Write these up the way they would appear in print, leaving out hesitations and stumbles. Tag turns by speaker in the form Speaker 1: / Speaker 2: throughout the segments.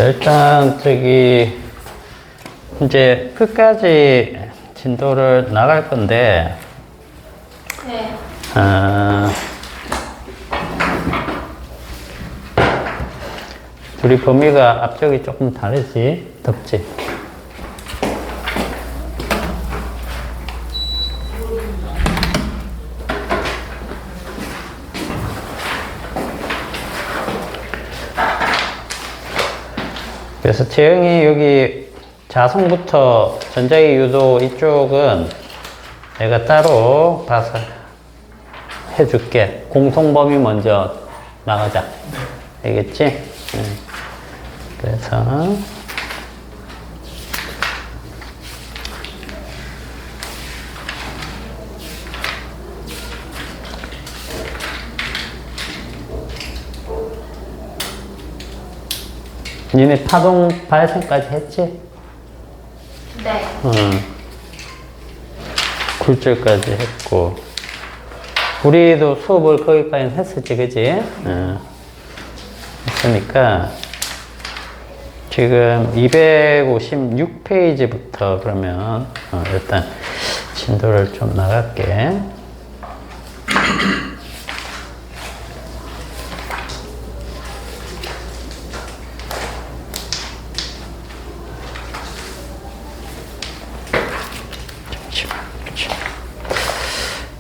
Speaker 1: 일단 이제 끝까지 진도를 나갈 건데,
Speaker 2: 네.
Speaker 1: 둘이 범위가 앞쪽이 조금 다르지? 덥지? 그래서 재영이 여기 자성부터 전자기 유도 이쪽은 내가 따로 봐서 해줄게. 공통범위 먼저 나가자. 알겠지? 그래서 니네 파동 발생까지 했지?
Speaker 2: 네.
Speaker 1: 굴절까지 했고, 우리도 수업을 거기까지 했었지, 그지? 했으니까 지금 256페이지부터 그러면 일단 진도를 좀 나갈게.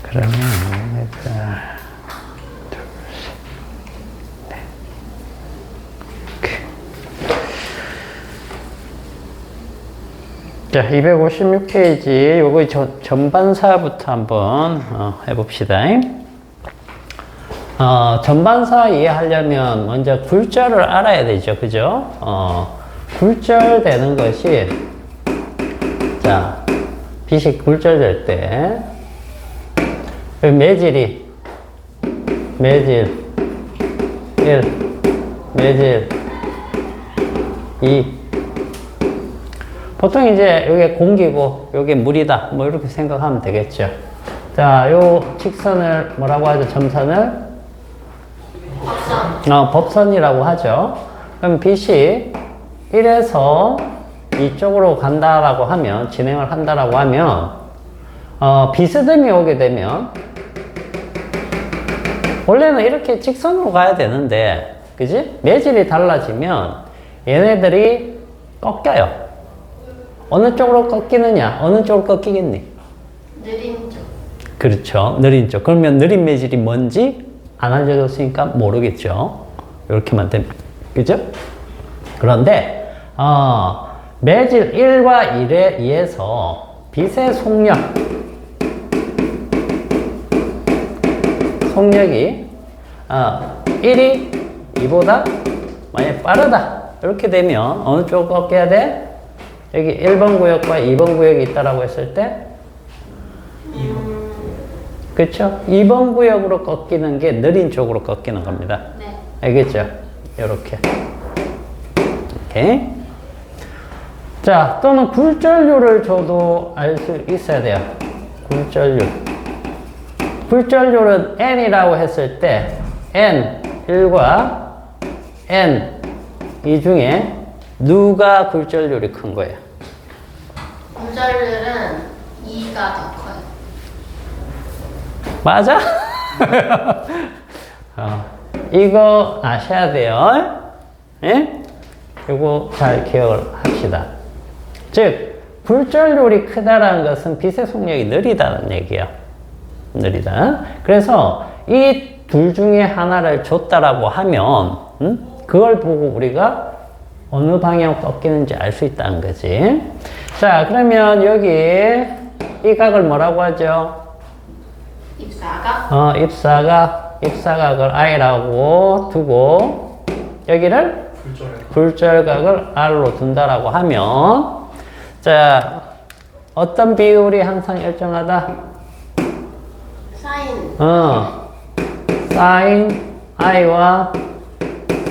Speaker 1: 그러면 내가 둘, 셋, 넷, 이렇게. 자, 256페이지 요거 전반사부터 한번 해봅시다. 전반사 이해하려면 먼저 굴절을 알아야 되죠, 그죠? 굴절되는 것이, 자, 빛이 굴절될 때 매질 1, 매질 2. 보통 이제 이게 공기고 이게 물이다 뭐 이렇게 생각하면 되겠죠. 자, 요 직선을 뭐라고 하죠? 점선을 법선. 법선이라고 하죠. 그럼 빛이 1에서 이쪽으로 간다라고 하면, 진행을 한다라고 하면 비스듬히 오게 되면 원래는 이렇게 직선으로 가야 되는데, 그지? 매질이 달라지면 얘네들이 꺾여요. 어느 쪽으로 꺾이느냐? 어느 쪽으로 꺾이겠니?
Speaker 2: 느린 쪽.
Speaker 1: 그렇죠. 느린 쪽. 그러면 느린 매질이 뭔지 안 알려줬으니까 모르겠죠. 이렇게만 되면. 그죠? 그런데 매질 1과 1에 의해서 빛의 속력이 1이 2보다 만약 빠르다 이렇게 되면 어느 쪽을 꺾여야 돼? 여기 1번 구역과 2번 구역이 있다라고 했을 때 그렇죠? 2번 구역으로 꺾이는 게 느린 쪽으로 꺾이는 겁니다.
Speaker 2: 네.
Speaker 1: 알겠죠? 이렇게. 오케이. 자, 또는 굴절률을 줘도 알 수 있어야 돼요. 굴절률. 굴절률은 n이라고 했을 때 n1과 n2 중에 누가 굴절률이 큰 거예요?
Speaker 2: 굴절률은 2가 더 커요.
Speaker 1: 맞아? 이거 아셔야 돼요. 예? 이거 잘 기억을 합시다. 즉, 굴절률이 크다라는 것은 빛의 속력이 느리다는 얘기예요. 느리다. 그래서 이 둘 중에 하나를 줬다라고 하면, 그걸 보고 우리가 어느 방향 꺾이는지 알 수 있다는 거지. 자, 그러면 여기 이 각을 뭐라고 하죠?
Speaker 2: 입사각?
Speaker 1: 입사각을 I라고 두고 여기를 굴절각을 R로 둔다라고 하면, 자, 어떤 비율이 항상 일정하다?
Speaker 2: 사인.
Speaker 1: 사인 I와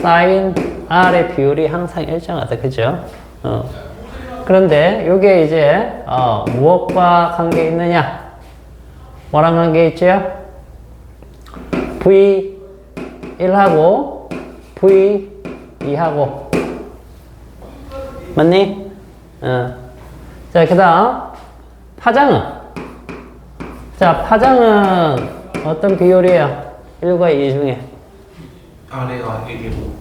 Speaker 1: 사인 R의 비율이 항상 일정하다. 그죠? 그런데 이게 이제 무엇과 관계 있느냐? 뭐랑 관계 있죠? V1하고 V2하고 맞니? 자, 그 다음, 파장은? 자, 파장은 어떤 비율이에요? 1과 2 중에.
Speaker 3: 아래가 1이고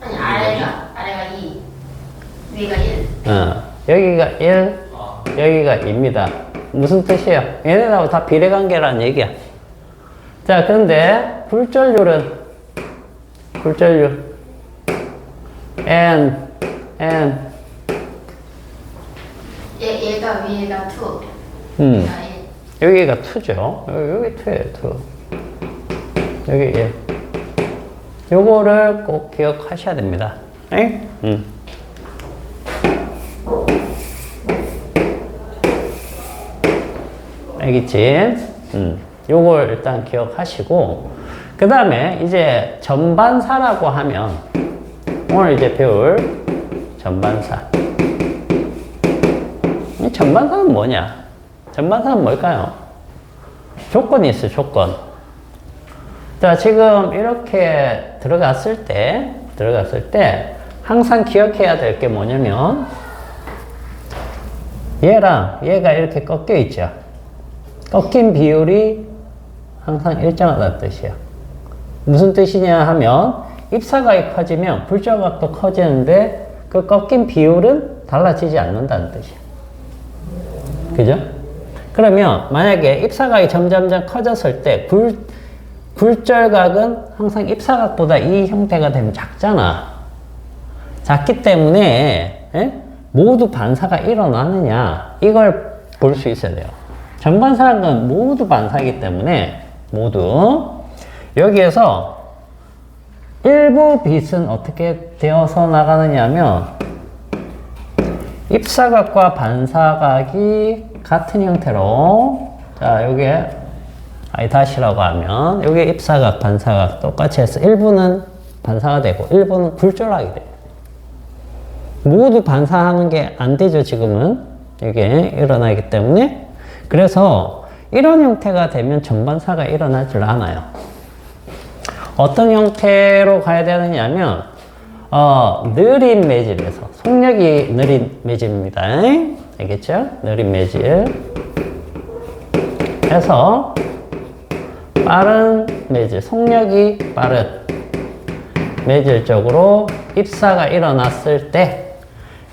Speaker 2: 아니 아래가 2 위가 1
Speaker 1: 여기가 1, 여기가 2입니다. 무슨 뜻이에요? 얘네들하고 다 비례관계라는 얘기야. 자, 그런데 굴절률은 굴절률 n
Speaker 2: 얘가 위가 2
Speaker 1: 음.
Speaker 2: 위가 1
Speaker 1: 여기가 2죠. 여기 2예요. 2. 여기 1. 요거를 꼭 기억하셔야 됩니다. 에? 알겠지? 요걸 일단 기억하시고, 그 다음에 이제 전반사라고 하면, 오늘 이제 배울 전반사. 이 전반사는 뭐냐? 전반사는 뭘까요? 조건이 있어요, 조건. 자, 지금 이렇게 들어갔을 때, 항상 기억해야 될 게 뭐냐면, 얘랑 얘가 이렇게 꺾여 있죠. 꺾인 비율이 항상 일정하다는 뜻이에요. 무슨 뜻이냐 하면, 입사각이 커지면 불절각도 커지는데, 그 꺾인 비율은 달라지지 않는다는 뜻이에요. 그죠? 그러면 만약에 입사각이 점점점 커졌을 때 굴절각은 항상 입사각보다 이 형태가 되면 작잖아. 작기 때문에 모두 반사가 일어나느냐 이걸 볼 수 있어야 돼요. 전반사각은 모두 반사이기 때문에 모두 여기에서 일부 빛은 어떻게 되어서 나가느냐 하면 입사각과 반사각이 같은 형태로 자 요게 다시라고 하면 요게 입사각 반사각 똑같이 해서 일부는 반사가 되고 일부는 굴절하게 돼요. 모두 반사하는 게 안 되죠. 지금은 이게 일어나기 때문에. 그래서 이런 형태가 되면 전반사가 일어나질 않아요. 어떤 형태로 가야 되느냐면 느린 매질에서 속력이 느린 매질입니다. 알겠죠? 느린 매질 해서 빠른 매질, 속력이 빠른 매질 쪽으로 입사가 일어났을 때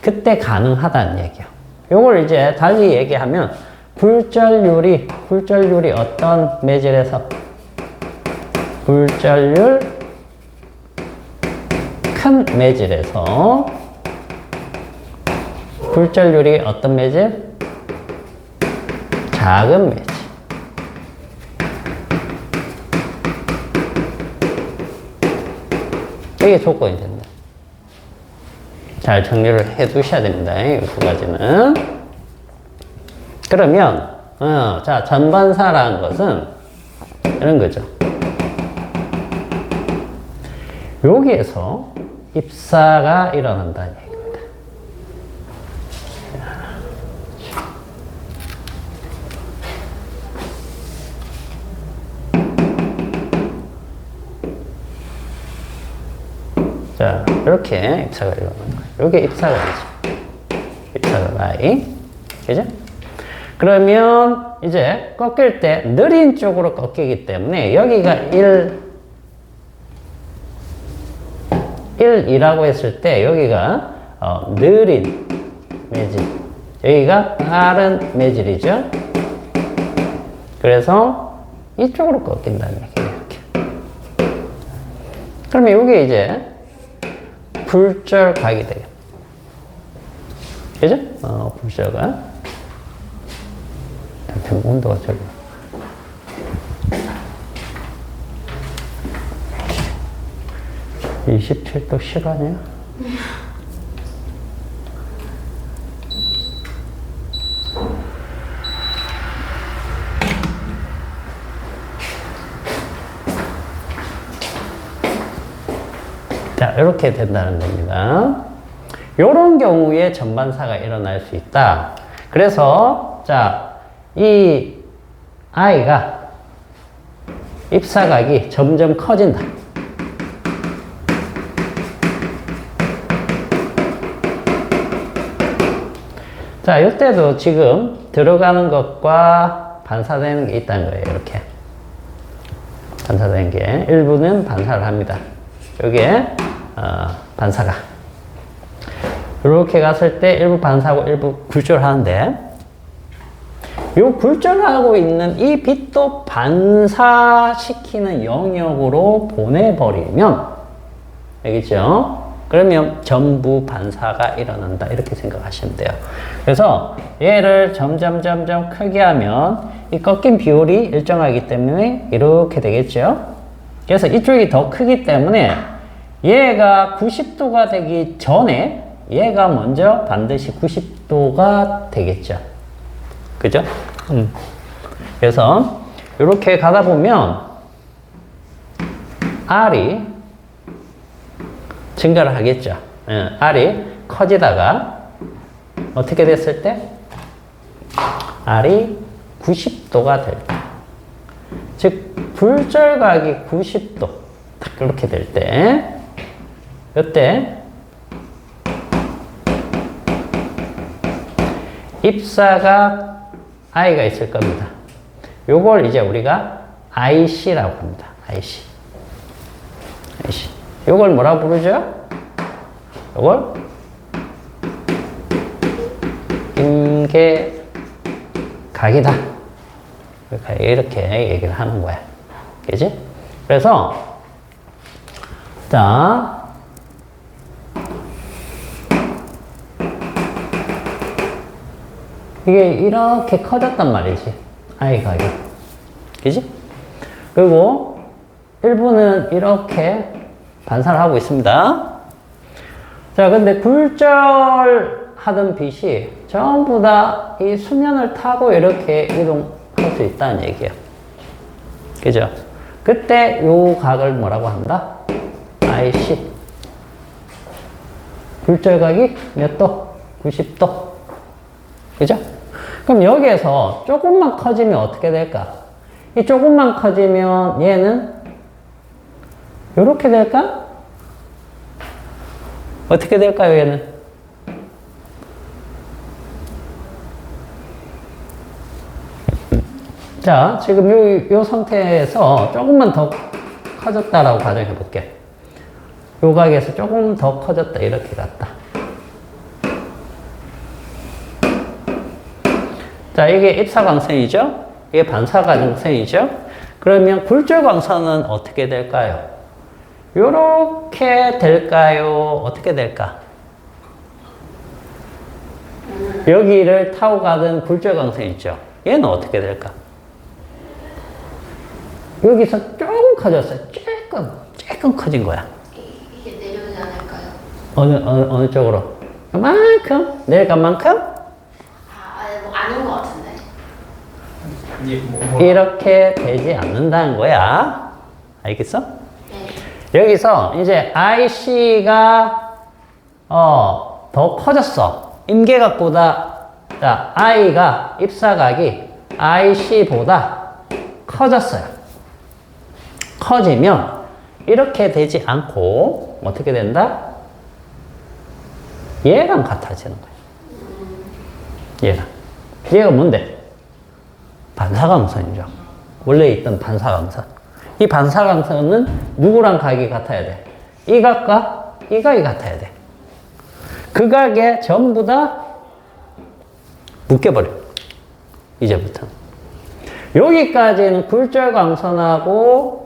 Speaker 1: 그때 가능하다는 얘기예요. 요걸 이제 달리 얘기하면 굴절률이 어떤 매질에서 굴절률 큰 매질에서 굴절률이 어떤 매질? 작은 매질. 이게 조건이 됩니다. 잘 정리를 해 두셔야 됩니다. 이 두 가지는. 그러면, 자, 전반사라는 것은 이런 거죠. 여기에서 입사가 일어난다는 얘기입니다. 자, 이렇게 입사가 일어나는 거예요. 이게 입사각이죠. 입사각 I. 그죠? 그러면 이제 꺾일 때 느린 쪽으로 꺾이기 때문에 여기가 1이라고 했을 때 여기가 느린 매질, 여기가 빠른 매질이죠. 그래서 이쪽으로 꺾인다는 얘기예요. 이렇게. 그러면 이게 이제 굴절각이 돼요. 그죠? 굴절각. 잠깐 온도가 저기. (27도) 실화냐? 자, 이렇게 된다는 겁니다. 이런 경우에 전반사가 일어날 수 있다. 그래서 자, 이 I가 입사각이 점점 커진다. 자, 이때도 지금 들어가는 것과 반사되는 게 있다는 거예요. 이렇게. 반사되는 게. 일부는 반사를 합니다. 여기에, 반사가. 이렇게 갔을 때 일부 반사하고 일부 굴절하는데, 요 굴절하고 있는 이 빛도 반사시키는 영역으로 보내버리면, 알겠죠? 그러면 전부 반사가 일어난다. 이렇게 생각하시면 돼요. 그래서 얘를 점점 크게 하면 이 꺾인 비율이 일정하기 때문에 이렇게 되겠죠? 그래서 이쪽이 더 크기 때문에 얘가 90도가 되기 전에 얘가 먼저 반드시 90도가 되겠죠. 그죠? 그래서 이렇게 가다 보면 R이 증가를 하겠죠. R이 커지다가 어떻게 됐을 때? R이 90도가 될 때. 즉, 굴절각이 90도. 딱 이렇게 될 때, 이때 입사각 I가 있을 겁니다. 요걸 이제 우리가 IC라고 합니다. IC. 요걸 뭐라고 부르죠? 요걸 임계각이다. 이렇게 얘기를 하는 거야. 그지? 그래서, 자, 이게 이렇게 커졌단 말이지. I각이. 그지? 그리고 일부는 이렇게 반사를 하고 있습니다. 자, 근데 굴절하던 빛이 전부 다 이 수면을 타고 이렇게 이동할 수 있다는 얘기예요. 그죠? 그때 요 각을 뭐라고 한다? IC. 굴절각이 몇 도? 90도. 그죠? 그럼 여기에서 조금만 커지면 어떻게 될까? 이 조금만 커지면 얘는 이렇게 될까? 어떻게 될까요, 얘는? 자, 지금 요 상태에서 조금만 더 커졌다라고 가정해 볼게. 요 각에서 조금 더 커졌다, 이렇게 갔다. 자, 이게 입사광선이죠? 이게 반사광선이죠? 그러면 굴절광선은 어떻게 될까요? 요렇게 될까요? 어떻게 될까? 여기를 타고 가던 굴절광선 있죠? 얘는 어떻게 될까? 여기서 조금 커졌어요. 조금 커진 거야.
Speaker 2: 이게 내려오지 않을까요?
Speaker 1: 어느 쪽으로? 그만큼? 내려간 만큼?
Speaker 2: 뭐 아닌 것 같은데.
Speaker 1: 이렇게 되지 않는다는 거야. 알겠어?
Speaker 2: 네.
Speaker 1: 여기서 이제 IC가 더 커졌어. 임계각보다 자, I가 입사각이 IC보다 커졌어요. 커지면 이렇게 되지 않고 어떻게 된다? 얘랑 같아지는 거야. 얘가 뭔데? 반사광선이죠. 원래 있던 반사광선. 이 반사광선은 누구랑 각이 같아야 돼? 이 각과 이 각이 같아야 돼. 그 각에 전부 다 묶여버려. 이제부터. 여기까지는 굴절광선하고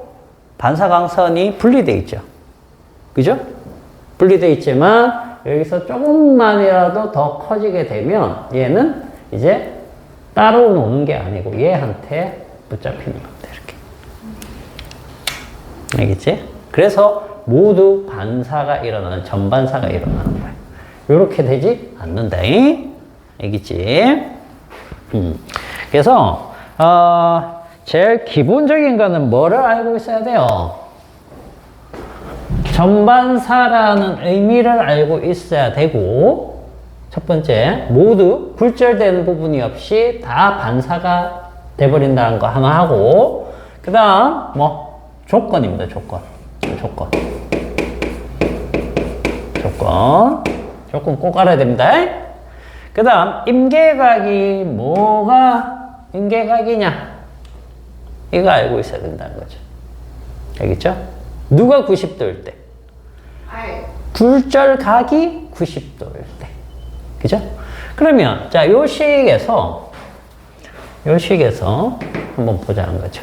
Speaker 1: 반사광선이 분리되어 있죠. 그죠? 분리되어 있지만 여기서 조금만이라도 더 커지게 되면 얘는 이제 따로 노는 게 아니고 얘한테 붙잡히는 겁니다. 이렇게. 알겠지? 그래서 모두 반사가 일어나는, 전반사가 일어나는 거예요. 이렇게 되지 않는다. 알겠지? 그래서, 제일 기본적인 거는 뭐를 알고 있어야 돼요? 전반사라는 의미를 알고 있어야 되고, 첫 번째, 모두 굴절되는 부분이 없이 다 반사가 돼버린다는 거 하나 하고, 그 다음, 조건입니다, 조건. 조건 꼭 알아야 됩니다. 그 다음, 임계각이 뭐가 임계각이냐? 이거 알고 있어야 된다는 거죠. 알겠죠? 누가 90도일 때?
Speaker 2: 알.
Speaker 1: 굴절각이 90도일 때. 그죠? 그러면, 자, 요 식에서 한번 보자는 거죠.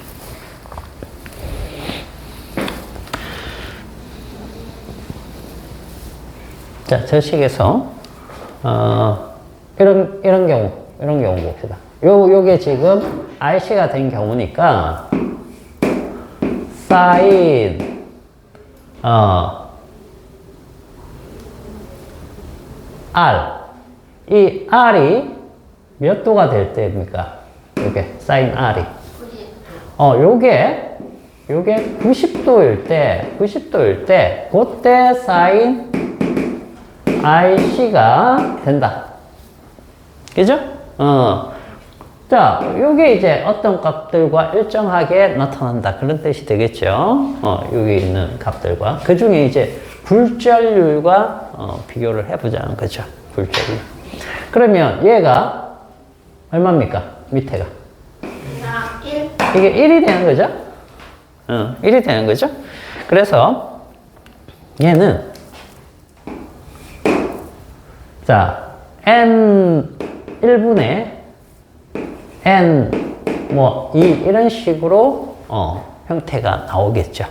Speaker 1: 자, 저 식에서, 이런 경우 봅시다. 요게 지금 RC가 된 경우니까, 사인, R. 이 R이 몇 도가 될 때입니까? 요게, 사인 R이. 요게 90도일 때, 그때 사인 RC가 된다. 그죠? 자, 요게 이제 어떤 값들과 일정하게 나타난다. 그런 뜻이 되겠죠? 여기 있는 값들과. 그 중에 이제 굴절률과 비교를 해보자는 거죠. 굴절률. 그러면 얘가 얼마입니까? 밑에가.
Speaker 2: 1.
Speaker 1: 이게 1이 되는 거죠? 1이 되는 거죠? 그래서 얘는 자, n 1분의 n 뭐 2 이런 식으로 형태가 나오겠죠.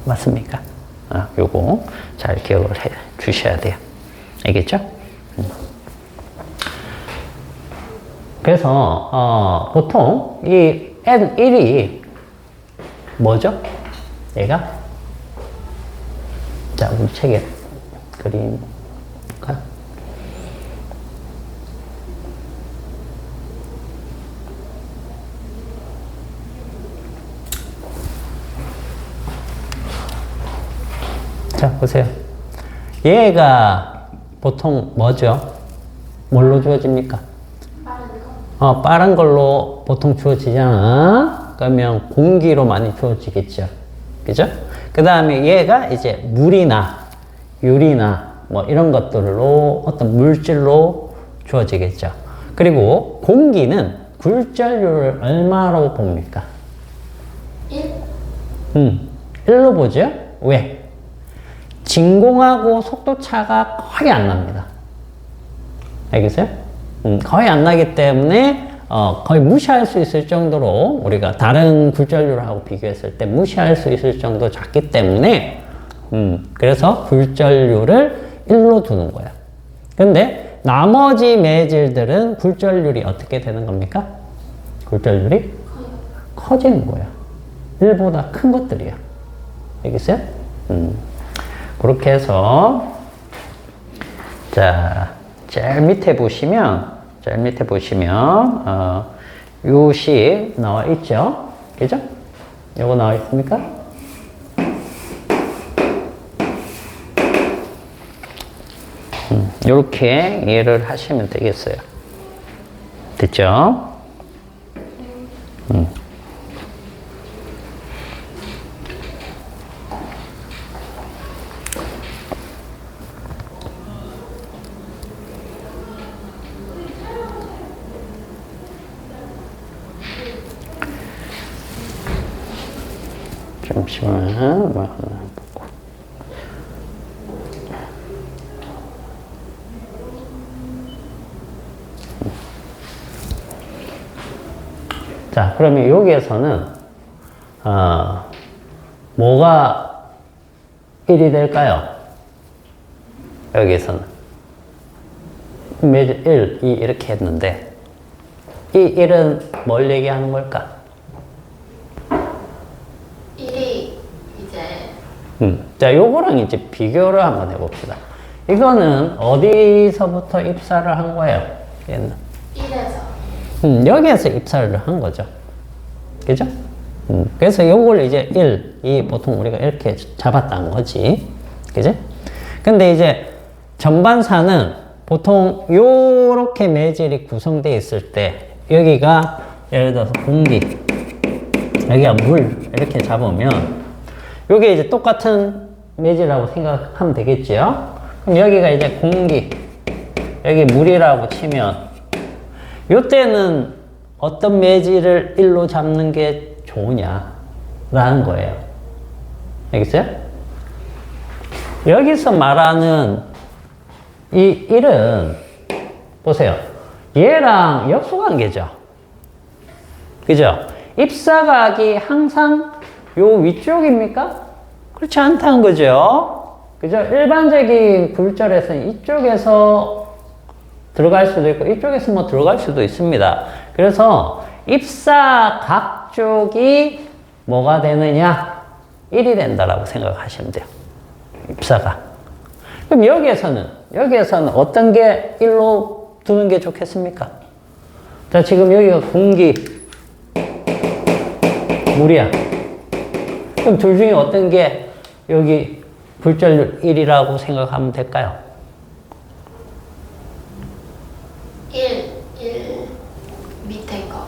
Speaker 1: 맞습니까? 요거 잘 기억을 해 주셔야 돼요. 알겠죠? 그래서 보통 이 n1이 뭐죠? 얘가 자, 우리 책에 그림가 자, 보세요. 얘가 보통 뭐죠? 뭘로 주어집니까?
Speaker 2: 빠른 거.
Speaker 1: 빠른 걸로 보통 주어지잖아. 그러면 공기로 많이 주어지겠죠. 그죠? 그 다음에 얘가 이제 물이나 유리나 뭐 이런 것들로 어떤 물질로 주어지겠죠. 그리고 공기는 굴절률을 얼마로 봅니까?
Speaker 2: 1.
Speaker 1: 1로 보죠? 왜? 진공하고 속도 차가 거의 안 납니다. 알겠어요? 거의 안 나기 때문에 거의 무시할 수 있을 정도로 우리가 다른 굴절률하고 비교했을 때 무시할 수 있을 정도 작기 때문에 그래서 굴절률을 1로 두는 거야. 근데 나머지 매질들은 굴절률이 어떻게 되는 겁니까? 굴절률이 커지는 거야. 1보다 큰 것들이야. 알겠어요? 그렇게 해서 자, 제일 밑에 보시면 요 식 나와 있죠? 그죠? 요거 나와 있습니까? 요렇게 이해를 하시면 되겠어요. 됐죠? 잠시만, 뭐 하나 보고. 자, 그러면 여기에서는, 뭐가 1이 될까요? 여기에서는. 1, 2 이렇게 했는데, 이 1은 뭘 얘기하는 걸까?
Speaker 2: 1이 이제
Speaker 1: 자, 요거랑 이제 비교를 한번 해봅시다. 이거는 어디서부터 입사를 한 거예요? 얘는
Speaker 2: 1에서
Speaker 1: 여기에서 입사를 한 거죠. 그죠? 그래서 요걸 이제 1, 2 보통 우리가 이렇게 잡았다는 거지. 그죠? 근데 이제 전반사는 보통 요렇게 매질이 구성되어 있을 때 여기가 예를 들어서 공기, 여기가 물 이렇게 잡으면 요게 이제 똑같은 매질이라고 생각하면 되겠죠. 그럼 여기가 이제 공기, 여기 물이라고 치면 요때는 어떤 매질을 1로 잡는 게 좋으냐라는 거예요. 알겠어요? 여기서 말하는 이 1은 보세요. 얘랑 역수관계죠. 그죠? 입사각이 항상 요 위쪽입니까? 그렇지 않다는 거죠. 그죠? 일반적인 굴절에서는 이쪽에서 들어갈 수도 있고 이쪽에서 뭐 들어갈 수도 있습니다. 그래서 입사각 쪽이 뭐가 되느냐? 1이 된다라고 생각하시면 돼요. 입사각. 그럼 여기에서는 어떤 게 1로 두는 게 좋겠습니까? 자, 지금 여기가 공기, 물이야. 그럼 둘 중에 어떤 게 여기 굴절률 1이라고 생각하면 될까요?
Speaker 2: 1 밑에 거.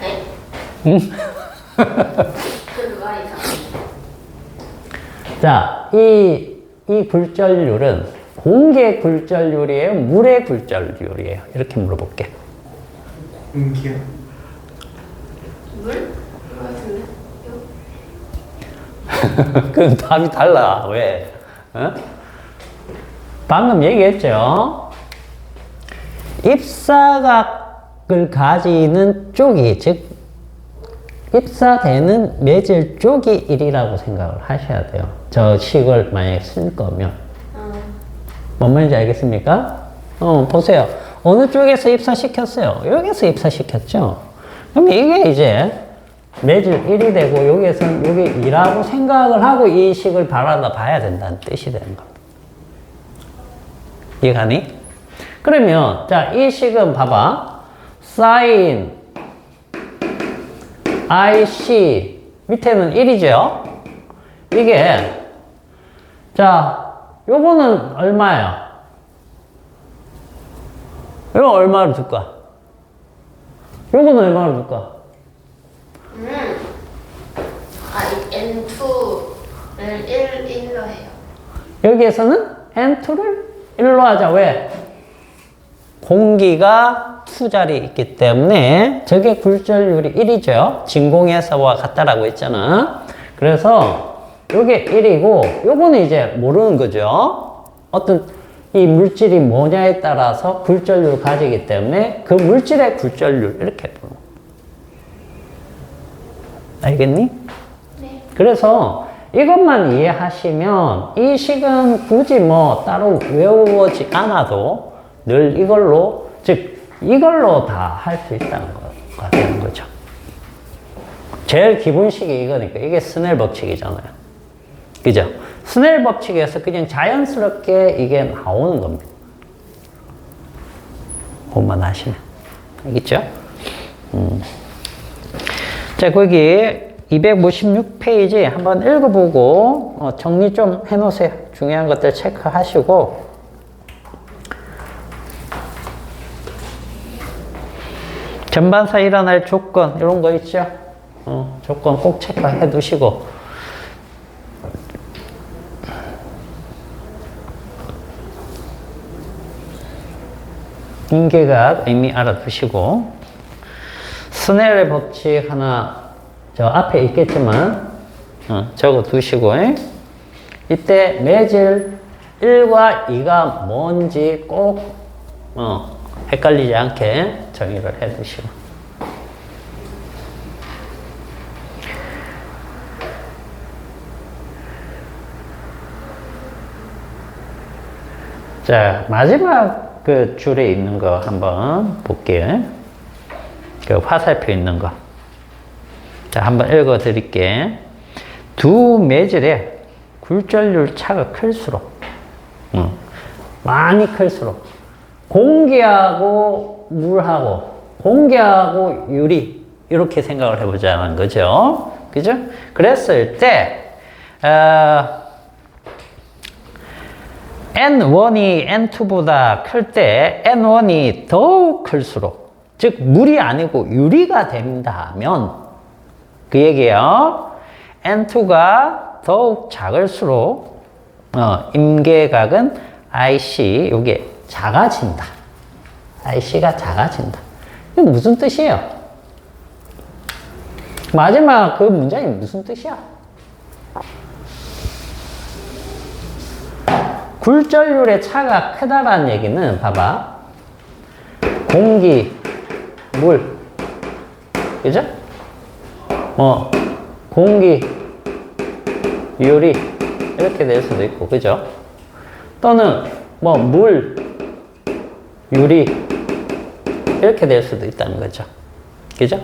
Speaker 2: 네?
Speaker 1: 응?
Speaker 2: 그 말이 이상해.
Speaker 1: 자, 이 굴절률은 공기의 굴절률이에요? 물의 굴절률이에요? 이렇게 물어볼게.
Speaker 3: 공기요.
Speaker 2: 물? 물 같은데?
Speaker 1: 그럼 답이 달라. 왜? 어? 방금 얘기했죠? 입사각을 가지는 쪽이, 즉, 입사되는 매질 쪽이 1이라고 생각을 하셔야 돼요. 저 식을 만약에 쓸 거면. 뭔 말인지 알겠습니까? 보세요. 어느 쪽에서 입사시켰어요? 여기서 입사시켰죠? 그럼 이게 이제 매질 1이 되고 여기에서는 여기 2라고 생각을 하고 이 식을 바라다 봐야 된다는 뜻이 되는 겁니다. 이해가니? 그러면 자, 이 식은 봐봐. sin IC 밑에는 1이죠? 이게 자, 요거는 얼마야? 이거 얼마로 줄까? 요거는 얼마로 줄까?
Speaker 2: N2를 1로 해요.
Speaker 1: 여기에서는 N2를 1로 하자. 왜? 공기가 2자리 있기 때문에 저게 굴절률이 1이죠. 진공에서와 같다라고 했잖아. 그래서 요게 1이고 요거는 이제 모르는 거죠. 어떤 이 물질이 뭐냐에 따라서 굴절률을 가지기 때문에 그 물질의 굴절률 이렇게 보는. 알겠니?
Speaker 2: 네.
Speaker 1: 그래서 이것만 이해하시면 이 식은 굳이 뭐 따로 외우지 않아도 늘 이걸로, 즉 이걸로 다 할 수 있다는 거가 되는 거죠. 제일 기본식이 이거니까 이게 스넬 법칙이잖아요. 그죠? 스넬 법칙에서 그냥 자연스럽게 이게 나오는 겁니다. 그것만 하시면. 알겠죠? 자, 거기 256페이지 한번 읽어보고 정리 좀 해놓으세요. 중요한 것들 체크하시고. 전반사 일어날 조건 이런 거 있죠? 조건 꼭 체크해 두시고. 인계각 이미 알아두시고. 스넬의 법칙 하나 저 앞에 있겠지만 적어 두시고. 이때 매질 1과 2가 뭔지 꼭 헷갈리지 않게 정의를 해 두시고. 자, 마지막 그 줄에 있는 거 한번 볼게요. 그 화살표 있는 거. 자, 한번 읽어 드릴게. 두 매질의 굴절률 차가 클수록, 많이 클수록, 공기하고 물하고, 공기하고 유리, 이렇게 생각을 해보자는 거죠. 그죠? 그랬을 때, N1이 N2보다 클 때 N1이 더욱 클수록, 즉 물이 아니고 유리가 된다면 그 얘기예요. N2가 더욱 작을수록 임계각은 IC, 요게 작아진다. IC가 작아진다. 이게 무슨 뜻이에요? 마지막 그 문장이 무슨 뜻이야? 굴절률의 차가 크다라는 얘기는 봐봐. 공기, 물, 그죠? 공기, 유리 이렇게 될 수도 있고, 그죠? 또는 물, 유리 이렇게 될 수도 있다는 거죠. 그죠?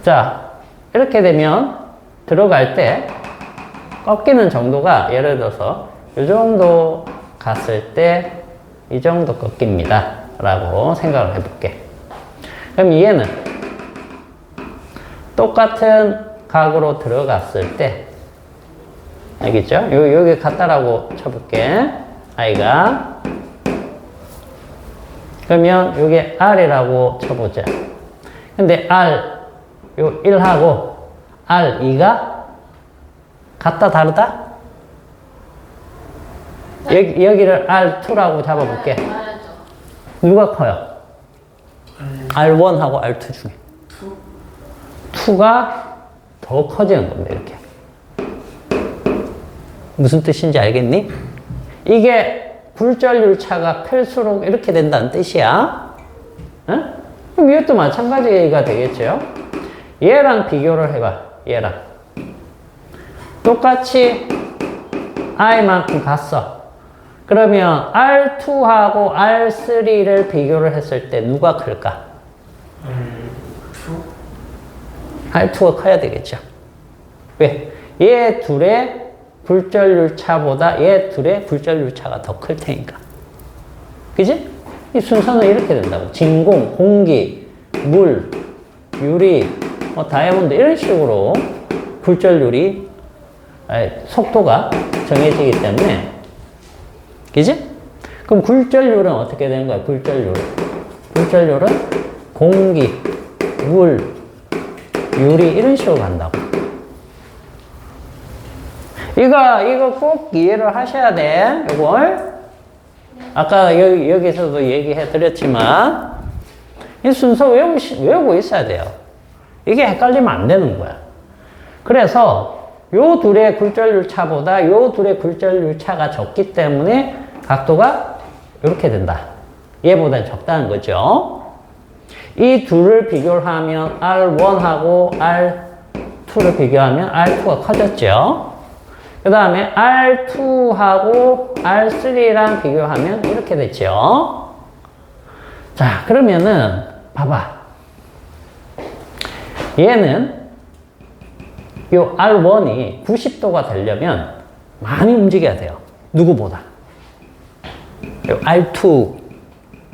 Speaker 1: 자, 이렇게 되면 들어갈 때 꺾이는 정도가 예를 들어서 이 정도 갔을 때 이 정도 꺾입니다 라고 생각을 해볼게. 그럼 얘는 똑같은 각으로 들어갔을 때 알겠죠? 여기 갔다라고 쳐볼게. I가. 그러면 여기 R이라고 쳐보자. 근데 R, 요 1하고 R2가 같다 다르다? 여기를 R2라고 잡아볼게.
Speaker 2: 말하죠.
Speaker 1: 누가 커요? R1하고 R2 중에. 2가 더 커지는 겁니다, 이렇게. 무슨 뜻인지 알겠니? 이게 굴절률 차가 클수록 이렇게 된다는 뜻이야. 응? 그럼 이것도 마찬가지가 되겠죠? 얘랑 비교를 해봐, 얘랑. 똑같이 I만큼 갔어. 그러면 R2하고 R3를 비교를 했을 때 누가 클까? R2가 커야 되겠죠. 왜? 얘 둘의 굴절률 차보다 얘 둘의 굴절률 차가 더 클 테니까. 그지? 이 순서는 이렇게 된다고. 진공, 공기, 물, 유리, 다이아몬드 이런 식으로 굴절률이, 속도가 정해지기 때문에. 그지? 그럼 굴절률은 어떻게 되는 거야? 굴절률은 공기, 물, 유리 이런 식으로 간다고. 이거 꼭 이해를 하셔야 돼. 이걸. 아까 여기서도 얘기해 드렸지만 이 순서 외우고 있어야 돼요. 이게 헷갈리면 안 되는 거야. 그래서 요 둘의 굴절률 차보다 요 둘의 굴절률 차가 적기 때문에 각도가 이렇게 된다. 얘보다 적다는 거죠. 이 둘을 비교를 하면 R1하고 R2를 비교하면 R2가 커졌죠. 그 다음에 R2하고 R3랑 비교하면 이렇게 됐죠. 자, 그러면은 봐봐. 얘는 요 R1이 90도가 되려면 많이 움직여야 돼요. 누구보다? 요 R2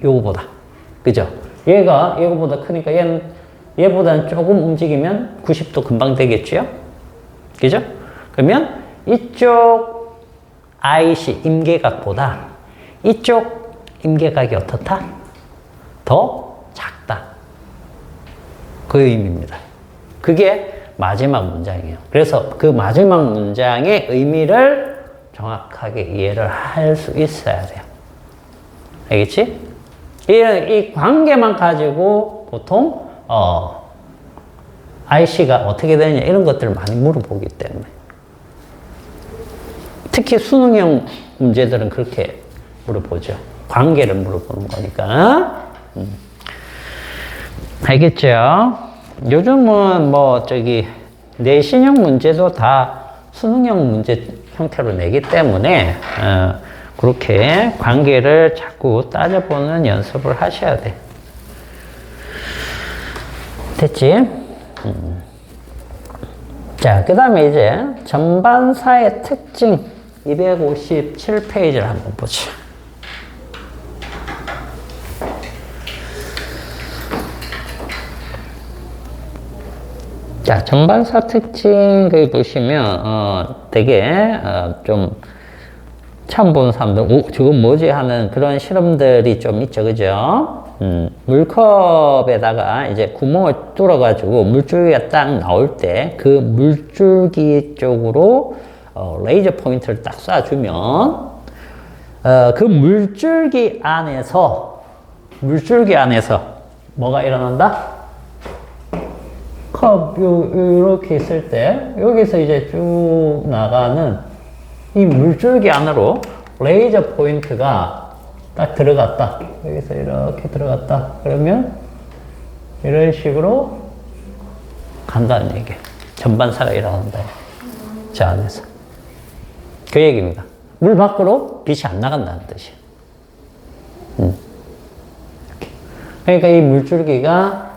Speaker 1: 요거보다. 그죠? 얘거보다 크니까 얘보다는 조금 움직이면 90도 금방 되겠죠? 그죠? 그러면 이쪽 IC 임계각보다 이쪽 임계각이 어떻다? 더 작다. 그 의미입니다. 그게 마지막 문장이에요. 그래서 그 마지막 문장의 의미를 정확하게 이해를 할 수 있어야 돼요. 알겠지? 이 관계만 가지고 보통 IC가 어떻게 되느냐 이런 것들을 많이 물어보기 때문에 특히 수능형 문제들은 그렇게 물어보죠. 관계를 물어보는 거니까. 알겠죠? 요즘은 내신형 문제도 다 수능형 문제 형태로 내기 때문에 그렇게 관계를 자꾸 따져보는 연습을 하셔야 돼. 됐지? 자, 그 다음에 이제 전반사의 특징 257페이지를 한번 보자. 자, 전반사 특징 거기 보시면 되게 좀 처음 보는 사람들 저건 뭐지 하는 그런 실험들이 좀 있죠, 그죠? 물컵에다가 이제 구멍을 뚫어가지고 물줄기가 딱 나올 때 그 물줄기 쪽으로 레이저 포인트를 딱 쏴주면 그 물줄기 안에서 뭐가 일어난다? 컵 요렇게 있을 때 여기서 이제 쭉 나가는 이 물줄기 안으로 레이저 포인트가 딱 들어갔다. 여기서 이렇게 들어갔다. 그러면 이런 식으로 간다는 얘기예요. 전반사가 일어난다. 저 안에서. 그 얘기입니다. 물 밖으로 빛이 안 나간다는 뜻이에요. 그러니까 이 물줄기가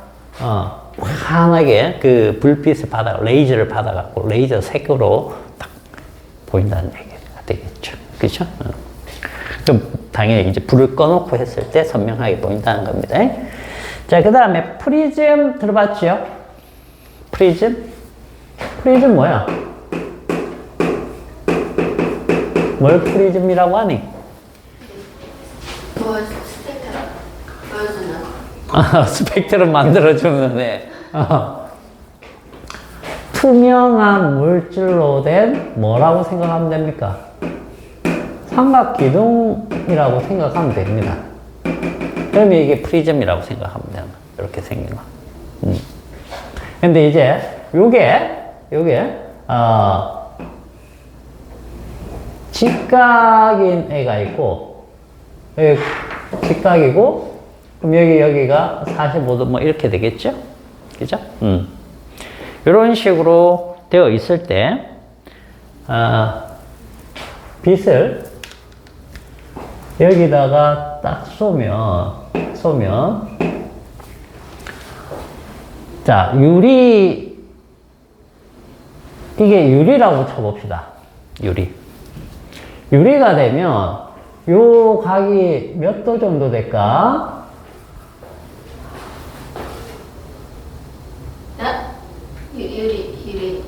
Speaker 1: 환하게 그 불빛을 레이저를 받아갖고 레이저 색으로 딱 보인다는 얘기가 되겠죠. 그렇죠? 그럼 당연히 이제 불을 꺼놓고 했을 때 선명하게 보인다는 겁니다. 자, 그 다음에 프리즘 들어봤죠? 프리즘 뭐야? 뭘 프리즘이라고 하니?
Speaker 2: 스펙트럼 보여주는
Speaker 1: 스펙트럼 만들어주는 애. 투명한 물질로 된 뭐라고 생각하면 됩니까? 삼각기둥이라고 생각하면 됩니다. 그러면 이게 프리즘이라고 생각하면 되는 거예요. 이렇게 생긴 거. 근데 이제 요게 직각인 애가 있고, 여기 직각이고, 그럼 여기가 45도 뭐 이렇게 되겠죠? 그죠? 이런 식으로 되어 있을 때, 빛을 여기다가 딱 쏘면, 자, 이게 유리라고 쳐봅시다. 유리가 되면, 요 각이 몇 도 정도 될까?
Speaker 2: 유리.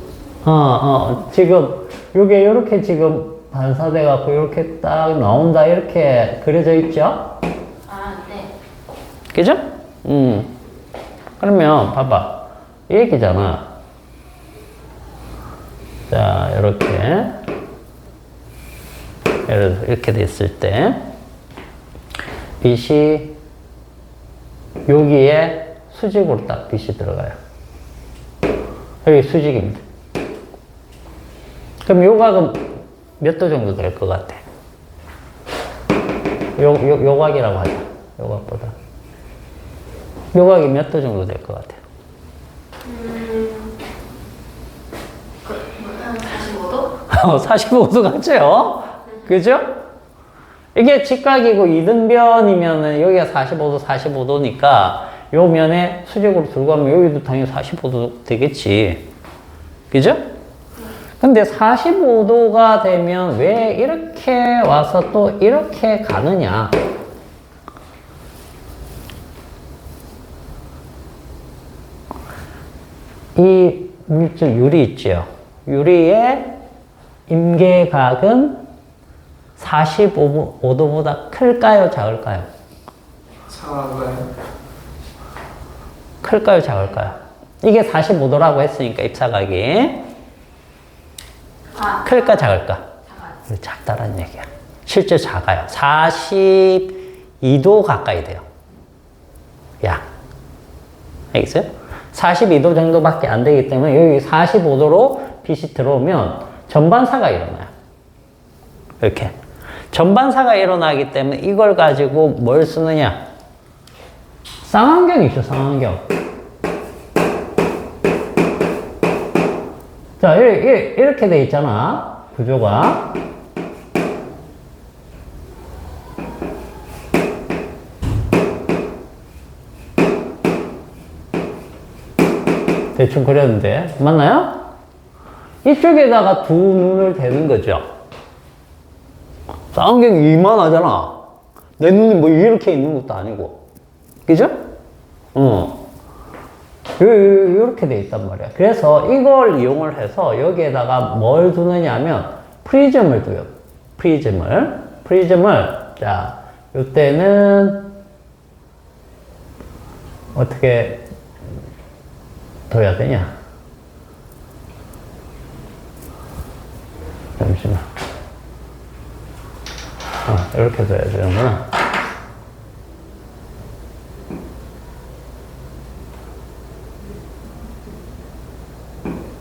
Speaker 1: 지금, 요게 요렇게 지금 반사돼 갖고 요렇게 딱 나온다. 이렇게 그려져 있죠?
Speaker 2: 네.
Speaker 1: 그죠? 그러면, 봐봐. 이 얘기잖아. 자, 요렇게. 예를 들어, 이렇게 됐을 때, 빛이 여기에 수직으로 딱 빛이 들어가요. 여기 수직입니다. 그럼 요 각은 몇 도 정도 될 것 같아? 요 각이라고 하자. 요 각보다. 요 각이 몇 도 정도 될 것 같아?
Speaker 2: 한 45도?
Speaker 1: 45도 같죠? 그죠? 이게 직각이고 이등변이면은 여기가 45도니까 요 면에 수직으로 들고 가면 여기도 당연히 45도 되겠지. 그죠? 근데 45도가 되면 왜 이렇게 와서 또 이렇게 가느냐? 이 물질 유리 있죠? 유리의 임계각은 45도보다 클까요? 작을까요? 클까요? 작을까요? 이게 45도라고 했으니까 입사각이 클까 작을까? 작다라는 얘기야. 실제 작아요. 42도 가까이 돼요. 약. 알겠어요? 42도 정도밖에 안 되기 때문에 여기 45도로 빛이 들어오면 전반사가 일어나요. 이렇게. 전반사가 일어나기 때문에 이걸 가지고 뭘 쓰느냐? 쌍안경이 있죠, 쌍안경. 자, 이렇게 돼 있잖아. 구조가. 대충 그렸는데. 맞나요? 이쪽에다가 두 눈을 대는 거죠. 쌍안경이 이만하잖아. 내 눈이 뭐 이렇게 있는 것도 아니고. 그죠? 이렇게 돼 있단 말이야. 그래서 이걸 이용을 해서 여기에다가 뭘 두느냐 하면 프리즘을 둬요. 프리즘을 자, 이때는 어떻게 둬야 되냐? 잠시만. 이렇게 둬야 되는구나.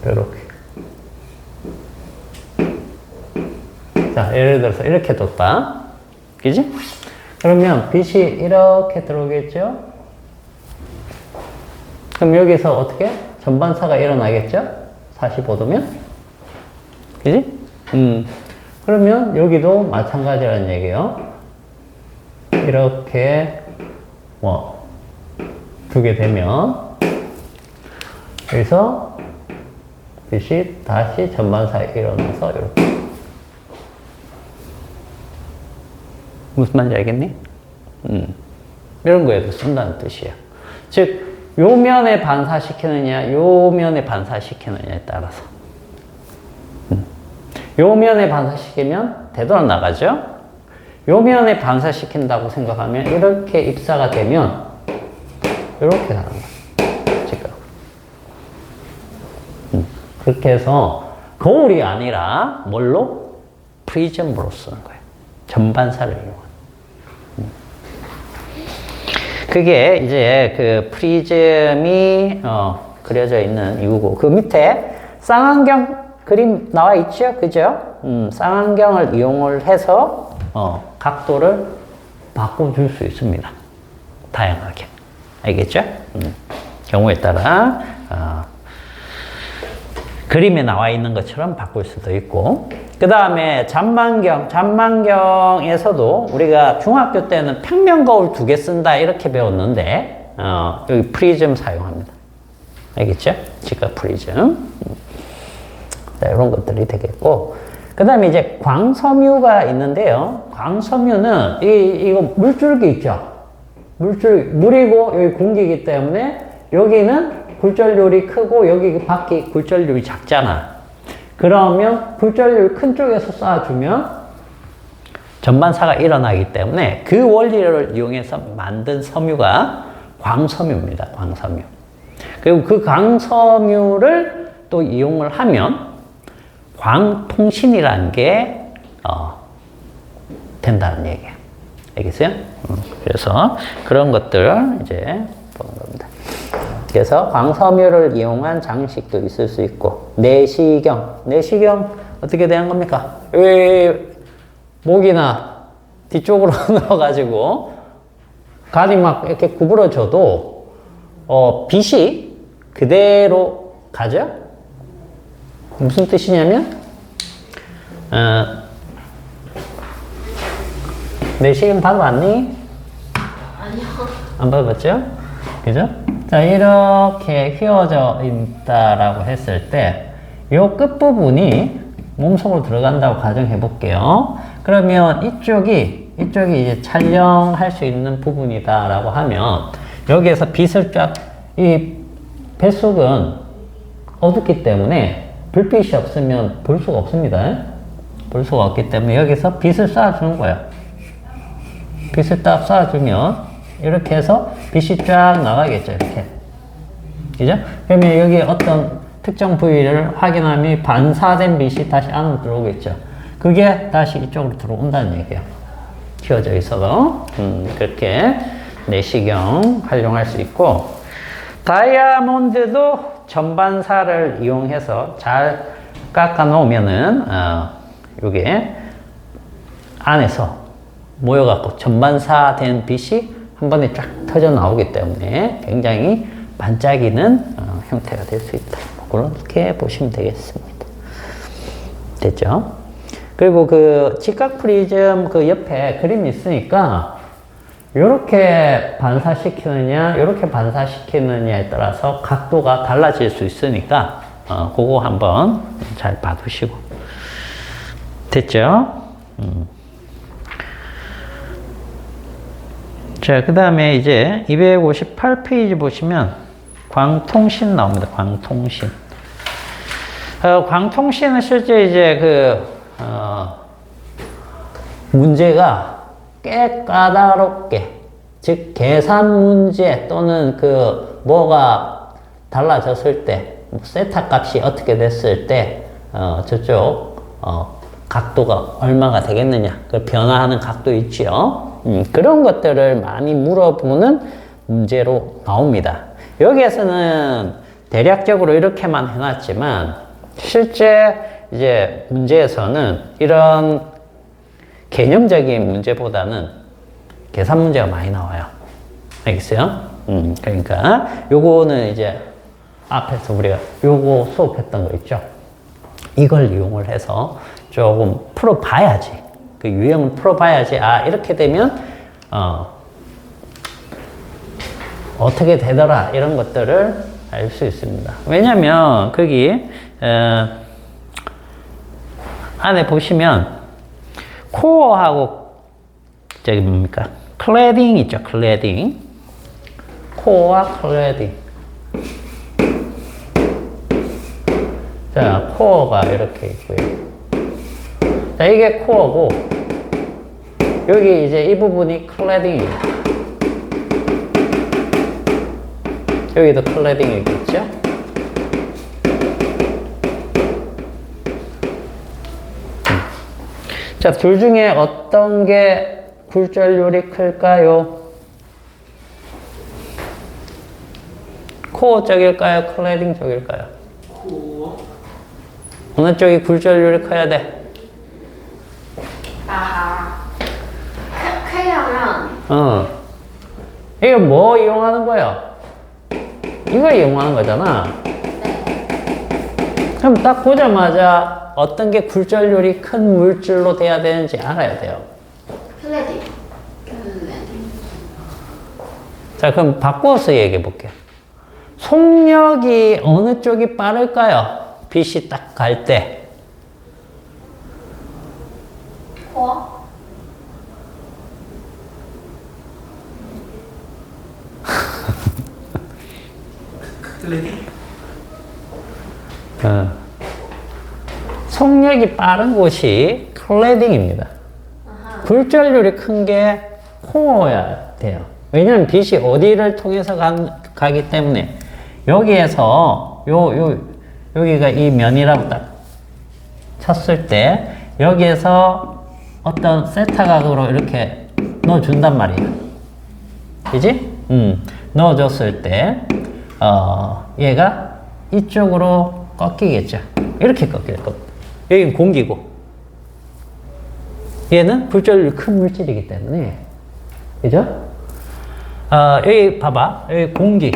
Speaker 1: 이렇게. 자, 예를 들어서 이렇게 뒀다. 그지? 그러면 빛이 이렇게 들어오겠죠? 그럼 여기서 어떻게? 전반사가 일어나겠죠? 45도면? 그지? 그러면 여기도 마찬가지라는 얘기예요. 이렇게 두게 되면 여기서 빛이 다시 전반사에 일어나서 이렇게. 무슨 말인지 알겠니? 이런 거에도 쓴다는 뜻이야. 즉, 요 면에 반사시키느냐, 요 면에 반사시키느냐에 따라서. 요 면에 반사시키면 되돌아 나가죠? 요 면에 반사시킨다고 생각하면 이렇게 입사가 되면 이렇게 가는 거야. 지금. 그렇게 해서 거울이 아니라 뭘로? 프리즘으로 쓰는 거예요. 전반사를 이용한. 그게 이제 그 프리즘이 그려져 있는 이유고, 그 밑에 쌍안경 그림 나와 있죠? 그죠? 쌍안경을 이용을 해서 각도를 바꿔줄 수 있습니다. 다양하게. 알겠죠? 경우에 따라 그림에 나와 있는 것처럼 바꿀 수도 있고, 그 다음에 잔망경에서도 우리가 중학교 때는 평면 거울 2개 쓴다 이렇게 배웠는데 여기 프리즘 사용합니다. 알겠죠? 지각 프리즘. 네, 이런 것들이 되겠고, 그 다음에 이제 광섬유가 있는데요. 광섬유는 이거 물줄기 있죠? 물이고 여기 공기이기 때문에 여기는 굴절률이 크고 여기 밖이 굴절률이 작잖아. 그러면 굴절률 큰 쪽에서 쏴주면 전반사가 일어나기 때문에 그 원리를 이용해서 만든 섬유가 광섬유입니다. 광섬유. 그리고 그 광섬유를 또 이용을 하면 광통신이라는 게 된다는 얘기예요. 알겠어요? 그래서 그런 것들 이제 보는 겁니다. 그래서 광섬유를 이용한 장식도 있을 수 있고, 내시경 어떻게 되는 겁니까? 목이나 뒤쪽으로 넣어가지고 간이 막 이렇게 구부러져도 빛이 그대로 가죠? 무슨 뜻이냐면 내시경 받아봤니?
Speaker 2: 아니요.
Speaker 1: 안 받아봤죠? 그죠? 자, 이렇게 휘어져 있다라고 했을 때, 요 끝부분이 몸속으로 들어간다고 가정해 볼게요. 그러면 이쪽이 이제 촬영할 수 있는 부분이다라고 하면, 여기에서 빛을 이 뱃속은 어둡기 때문에 불빛이 없으면 볼 수가 없습니다. 볼 수가 없기 때문에 여기서 빛을 쏴주는 거예요. 빛을 딱 쏴주면, 이렇게 해서 빛이 쫙 나가겠죠, 이렇게. 그죠? 그러면 여기 어떤 특정 부위를 확인하면 반사된 빛이 다시 안으로 들어오겠죠. 그게 다시 이쪽으로 들어온다는 얘기예요. 휘어져 있어도. 그렇게 내시경 활용할 수 있고, 다이아몬드도 전반사를 이용해서 잘 깎아 놓으면은, 요게 안에서 모여갖고 전반사된 빛이 한 번에 쫙 터져 나오기 때문에 굉장히 반짝이는 형태가 될 수 있다. 그렇게 보시면 되겠습니다. 됐죠? 그리고 그 직각 프리즘 그 옆에 그림이 있으니까 요렇게 반사시키느냐, 요렇게 반사시키느냐에 따라서 각도가 달라질 수 있으니까 그거 한번 잘 봐두시고. 됐죠? 자, 그 다음에 이제 258페이지 보시면 광통신 나옵니다. 광통신. 광통신은 실제 이제 문제가 꽤 까다롭게, 즉, 계산 문제 또는 뭐가 달라졌을 때, 세타 값이 어떻게 됐을 때, 저쪽, 각도가 얼마가 되겠느냐. 그 변화하는 각도 있지요. 그런 것들을 많이 물어보는 문제로 나옵니다. 여기에서는 대략적으로 이렇게만 해놨지만 실제 이제 문제에서는 이런 개념적인 문제보다는 계산 문제가 많이 나와요. 알겠어요? 그러니까 요거는 이제 앞에서 우리가 요거 수업했던 거 있죠? 이걸 이용을 해서 조금 풀어봐야지. 그 유형을 풀어봐야지. 아, 이렇게 되면, 어떻게 되더라. 이런 것들을 알 수 있습니다. 왜냐면, 거기, 안에 보시면, 코어하고, 저기 뭡니까? 클래딩 있죠? 클래딩. 코어와 클래딩. 자, 코어가 이렇게 있고요. 자, 이게 코어고, 여기 이제 이 부분이 클래딩입니다. 여기도 클래딩이 있겠죠? 자, 둘 중에 어떤 게 굴절률이 클까요? 코어 쪽일까요? 클래딩 쪽일까요?
Speaker 3: 코어.
Speaker 1: 어느 쪽이 굴절률이 커야 돼?
Speaker 2: 아하. 쾌하면
Speaker 1: 이거 뭐 이용하는 거야? 이걸 이용하는 거잖아. 그럼 딱 보자마자 어떤 게 굴절률이 큰 물질로 돼야 되는지 알아야 돼요.
Speaker 2: 클래딩.
Speaker 1: 자, 그럼 바꿔서 얘기해 볼게요. 속력이 어느 쪽이 빠를까요? 빛이 딱 갈 때.
Speaker 2: 코어?
Speaker 3: 클래딩.
Speaker 1: 속력이 빠른 곳이 클래딩입니다. 굴절률이 큰 게 코어야 돼요. 왜냐면 빛이 어디를 통해서 가기 때문에 여기에서 여기가 이 면이라고 딱 쳤을 때 여기에서 어떤 세타 각으로 이렇게 넣어준단 말이에요. 그지? 넣어줬을 때 얘가 이쪽으로 꺾이겠죠. 이렇게 꺾일 겁니다. 여기는 공기고 얘는 굴절률이 큰 물질이기 때문에, 그죠? 여기 봐봐. 여기 공기,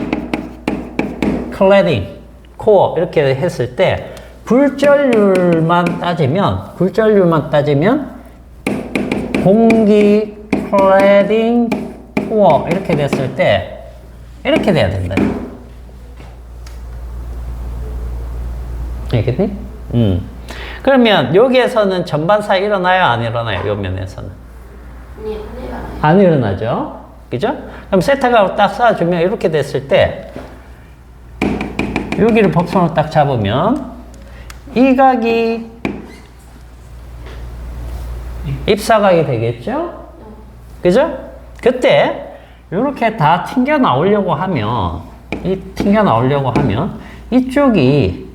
Speaker 1: 클래딩, 코어 이렇게 했을 때 굴절률만 따지면 공기, 클래딩, 코어 이렇게 됐을 때 이렇게 돼야 된다. 알겠니? 그러면 여기에서는 전반사 일어나요? 안 일어나요? 요 면에서는? 안 일어나죠? 그죠? 그럼 세타각으로 딱 쏴주면 이렇게 됐을 때 여기를 법선으로 딱 잡으면 이 각이 입사각이 되겠죠? 그죠? 그때 이렇게 다 튕겨 나오려고 하면 이쪽이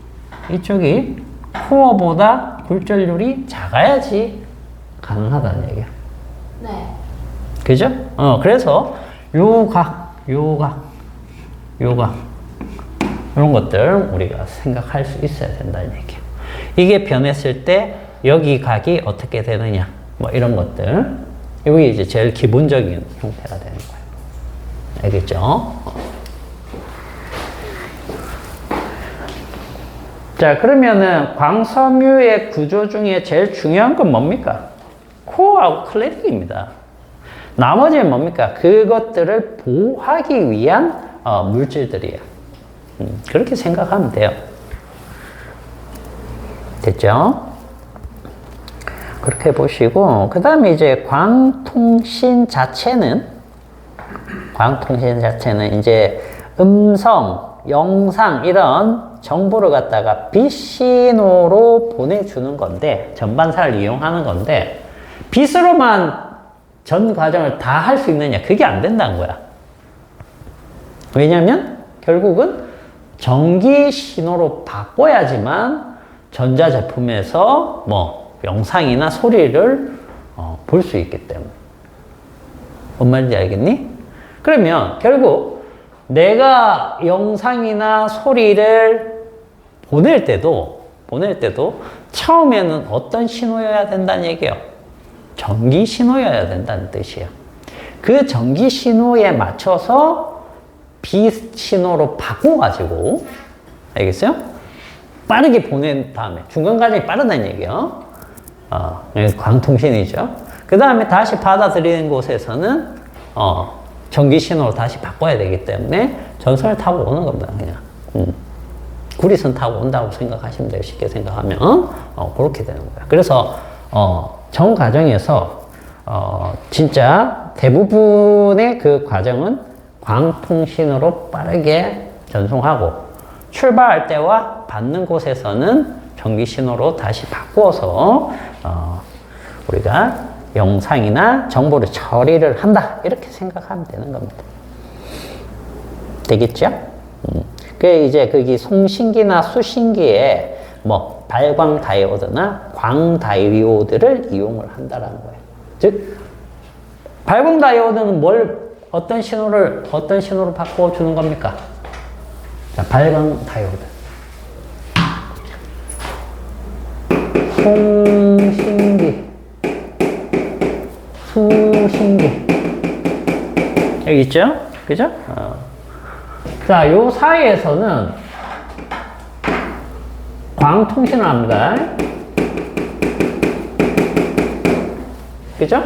Speaker 1: 코어보다 굴절률이 작아야지 가능하다는 얘기야.
Speaker 2: 네.
Speaker 1: 그죠? 그래서 요 각, 이런 것들 우리가 생각할 수 있어야 된다는 얘기예요. 이게 변했을 때 여기 각이 어떻게 되느냐, 뭐 이런 것들. 이게 이제 제일 기본적인 형태가 되는 거예요. 알겠죠? 자, 그러면은 광섬유의 구조 중에 제일 중요한 건 뭡니까? 코어하고 클래딩입니다. 나머지는 뭡니까? 그것들을 보호하기 위한 물질들이에요. 그렇게 생각하면 돼요. 됐죠? 그렇게 보시고, 그 다음에 이제 광통신 자체는 이제 음성, 영상 이런 정보를 갖다가 빛신호로 보내주는 건데, 전반사를 이용하는 건데, 빛으로만 전 과정을 다 할 수 있느냐? 그게 안 된다는 거야. 왜냐면 결국은 전기 신호로 바꿔야지만 전자제품에서 뭐 영상이나 소리를 볼 수 있기 때문에. 뭔 말인지 알겠니? 그러면 결국 내가 영상이나 소리를 보낼 때도 처음에는 어떤 신호여야 된다는 얘기예요? 전기 신호여야 된다는 뜻이에요. 그 전기 신호에 맞춰서 비신호로 바꿔가지고, 알겠어요? 빠르게 보낸 다음에, 중간 과정이 빠르다는 얘기예요. 광통신이죠. 그 다음에 다시 받아들이는 곳에서는, 전기 신호로 다시 바꿔야 되기 때문에 전선을 타고 오는 겁니다, 그냥. 구리선 타고 온다고 생각하시면 돼요. 쉽게 생각하면. 그렇게 되는 거예요. 그래서, 전 과정에서, 진짜 대부분의 그 과정은 광통신으로 빠르게 전송하고, 출발할 때와 받는 곳에서는 전기 신호로 다시 바꾸어서, 우리가 영상이나 정보를 처리를 한다. 이렇게 생각하면 되는 겁니다. 되겠죠? 그게 이제 거기 송신기나 수신기에 뭐 발광 다이오드나 광 다이오드를 이용을 한다라는 거예요. 즉, 발광 다이오드는 어떤 신호로 바꿔주는 겁니까? 자, 발광 다이오드. 송신기, 수신기. 여기 있죠? 그죠? 자, 요 사이에서는 광통신을 합니다. 그죠?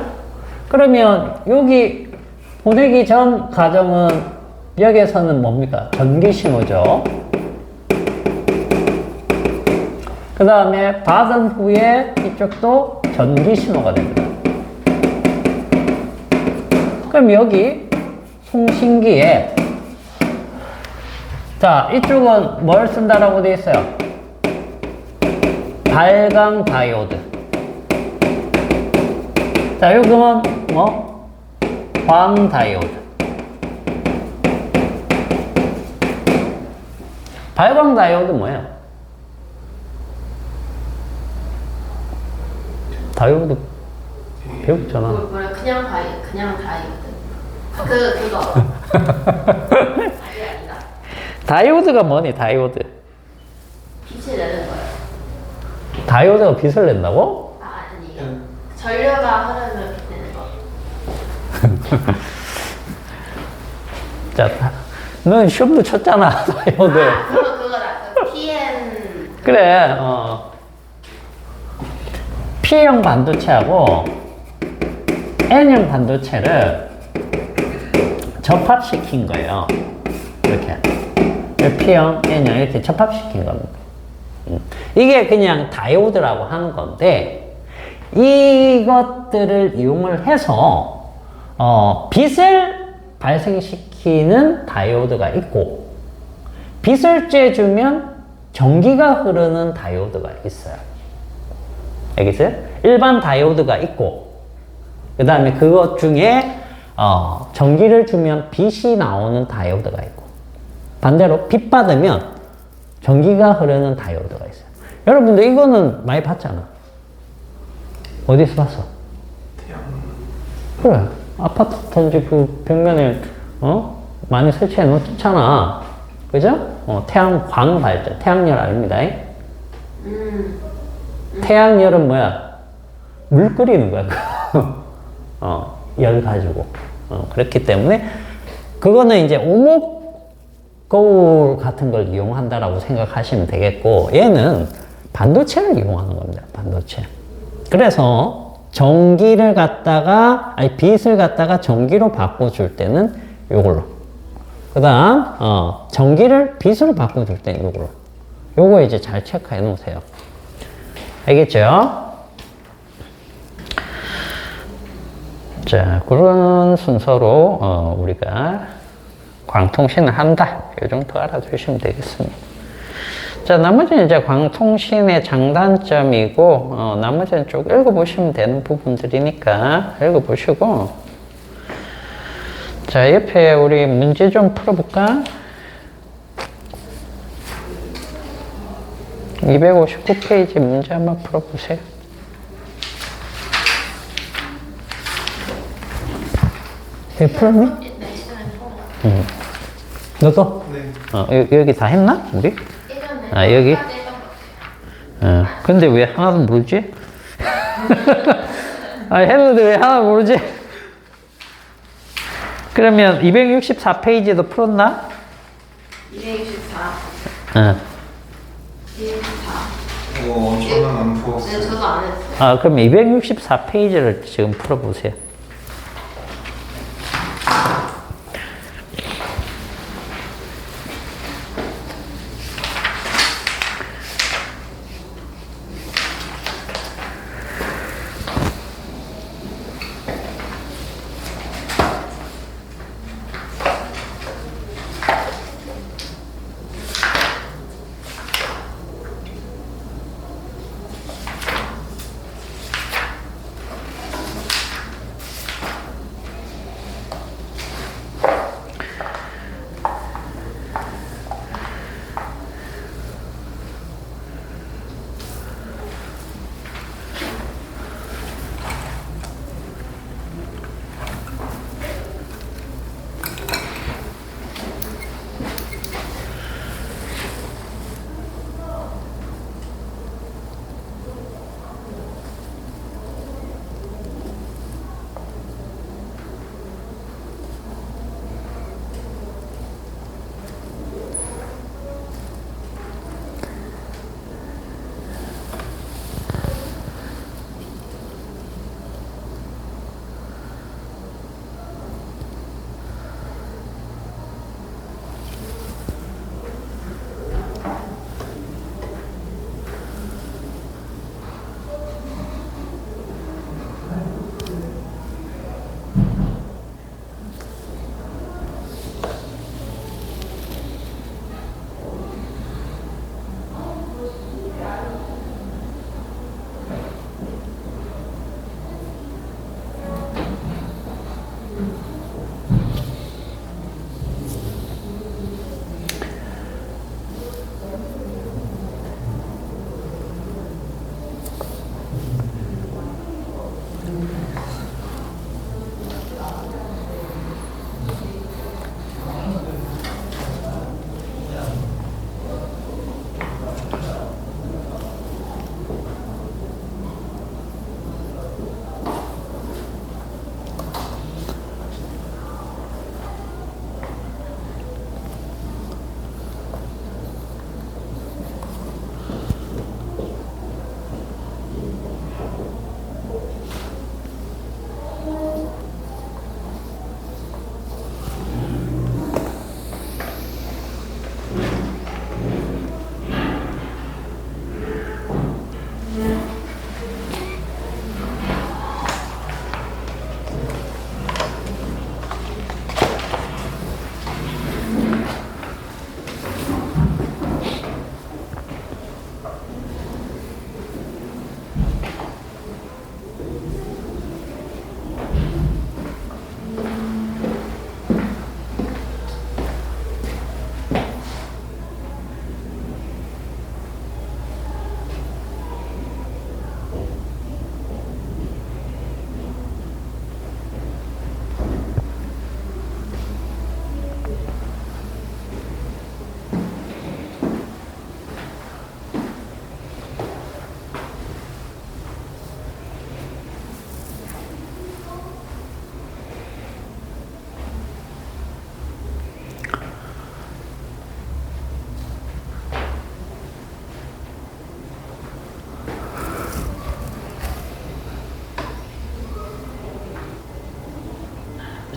Speaker 1: 그러면 여기 보내기 전 과정은 여기에서는 뭡니까? 전기 신호죠. 그 다음에 받은 후에 이쪽도 전기 신호가 됩니다. 그럼 여기 송신기에, 자, 이쪽은 뭘 쓴다라고 되어 있어요? 발광 다이오드. 자, 요금은 뭐? 광 다이오드. 발광 다이오드 뭐예요? 다이오드 배웠잖아.
Speaker 2: 뭐래? 그냥 다이오드. 그거. 아니다.
Speaker 1: 다이오드가 뭐니, 다이오드?
Speaker 2: 빛을 내는 거예요.
Speaker 1: 다이오드가 빛을 낸다고?
Speaker 2: 아니요. 전류가 흐르면 빛내는 거.
Speaker 1: 자, 넌 시험도 쳤잖아, 다이오드.
Speaker 2: 그거다. 그 PN.
Speaker 1: 그래, P형 반도체하고 N형 반도체를 접합시킨 거예요. 이렇게. P형, N형 이렇게 접합시킨 겁니다. 이게 그냥 다이오드라고 하는 건데, 이것들을 이용을 해서, 빛을 발생시키는 다이오드가 있고, 빛을 쬐주면 전기가 흐르는 다이오드가 있어요. 알겠어요? 일반 다이오드가 있고, 그 다음에 그것 중에 전기를 주면 빛이 나오는 다이오드가 있고, 반대로 빛 받으면 전기가 흐르는 다이오드가 있어요. 여러분들 이거는 많이 봤잖아. 어디서 봤어? 그래, 아파트 단지 그 벽면에 많이 설치해 놓잖아. 그죠? 태양광 발전, 태양열 아닙니다. 태양열은 뭐야? 물 끓이는 거야. 열 가지고. 그렇기 때문에 그거는 이제 오목 거울 같은 걸 이용한다라고 생각하시면 되겠고, 얘는 반도체를 이용하는 겁니다. 반도체. 그래서 전기를 갖다가, 빛을 갖다가 전기로 바꿔줄 때는 요걸로. 그 다음, 전기를 빛으로 바꿔줄 때는 요걸로. 요거 이제 잘 체크해 놓으세요. 알겠죠? 자, 그런 순서로, 우리가 광통신을 한다. 이 정도 알아두시면 되겠습니다. 자, 나머지는 이제 광통신의 장단점이고, 나머지는 쭉 읽어보시면 되는 부분들이니까 읽어보시고, 자, 옆에 우리 문제 좀 풀어볼까? 259페이지 문제 한번 풀어보세요. 풀었니?
Speaker 2: 네, 시간에 풀어요.
Speaker 1: 응. 너도?
Speaker 3: 네.
Speaker 1: 여기 다 했나? 우리?
Speaker 2: 예전에
Speaker 1: 아, 여기?
Speaker 2: 까지 했던 것 같아요.
Speaker 1: 근데 왜 하나도 모르지? 했는데 왜 하나 모르지? 그러면 264페이지도 풀었나?
Speaker 2: 264.
Speaker 1: 응.
Speaker 2: 264.
Speaker 3: 저는 안
Speaker 2: 네,
Speaker 3: 풀었어요.
Speaker 2: 저도 안 했어요.
Speaker 1: 그럼 264페이지를 지금 풀어보세요.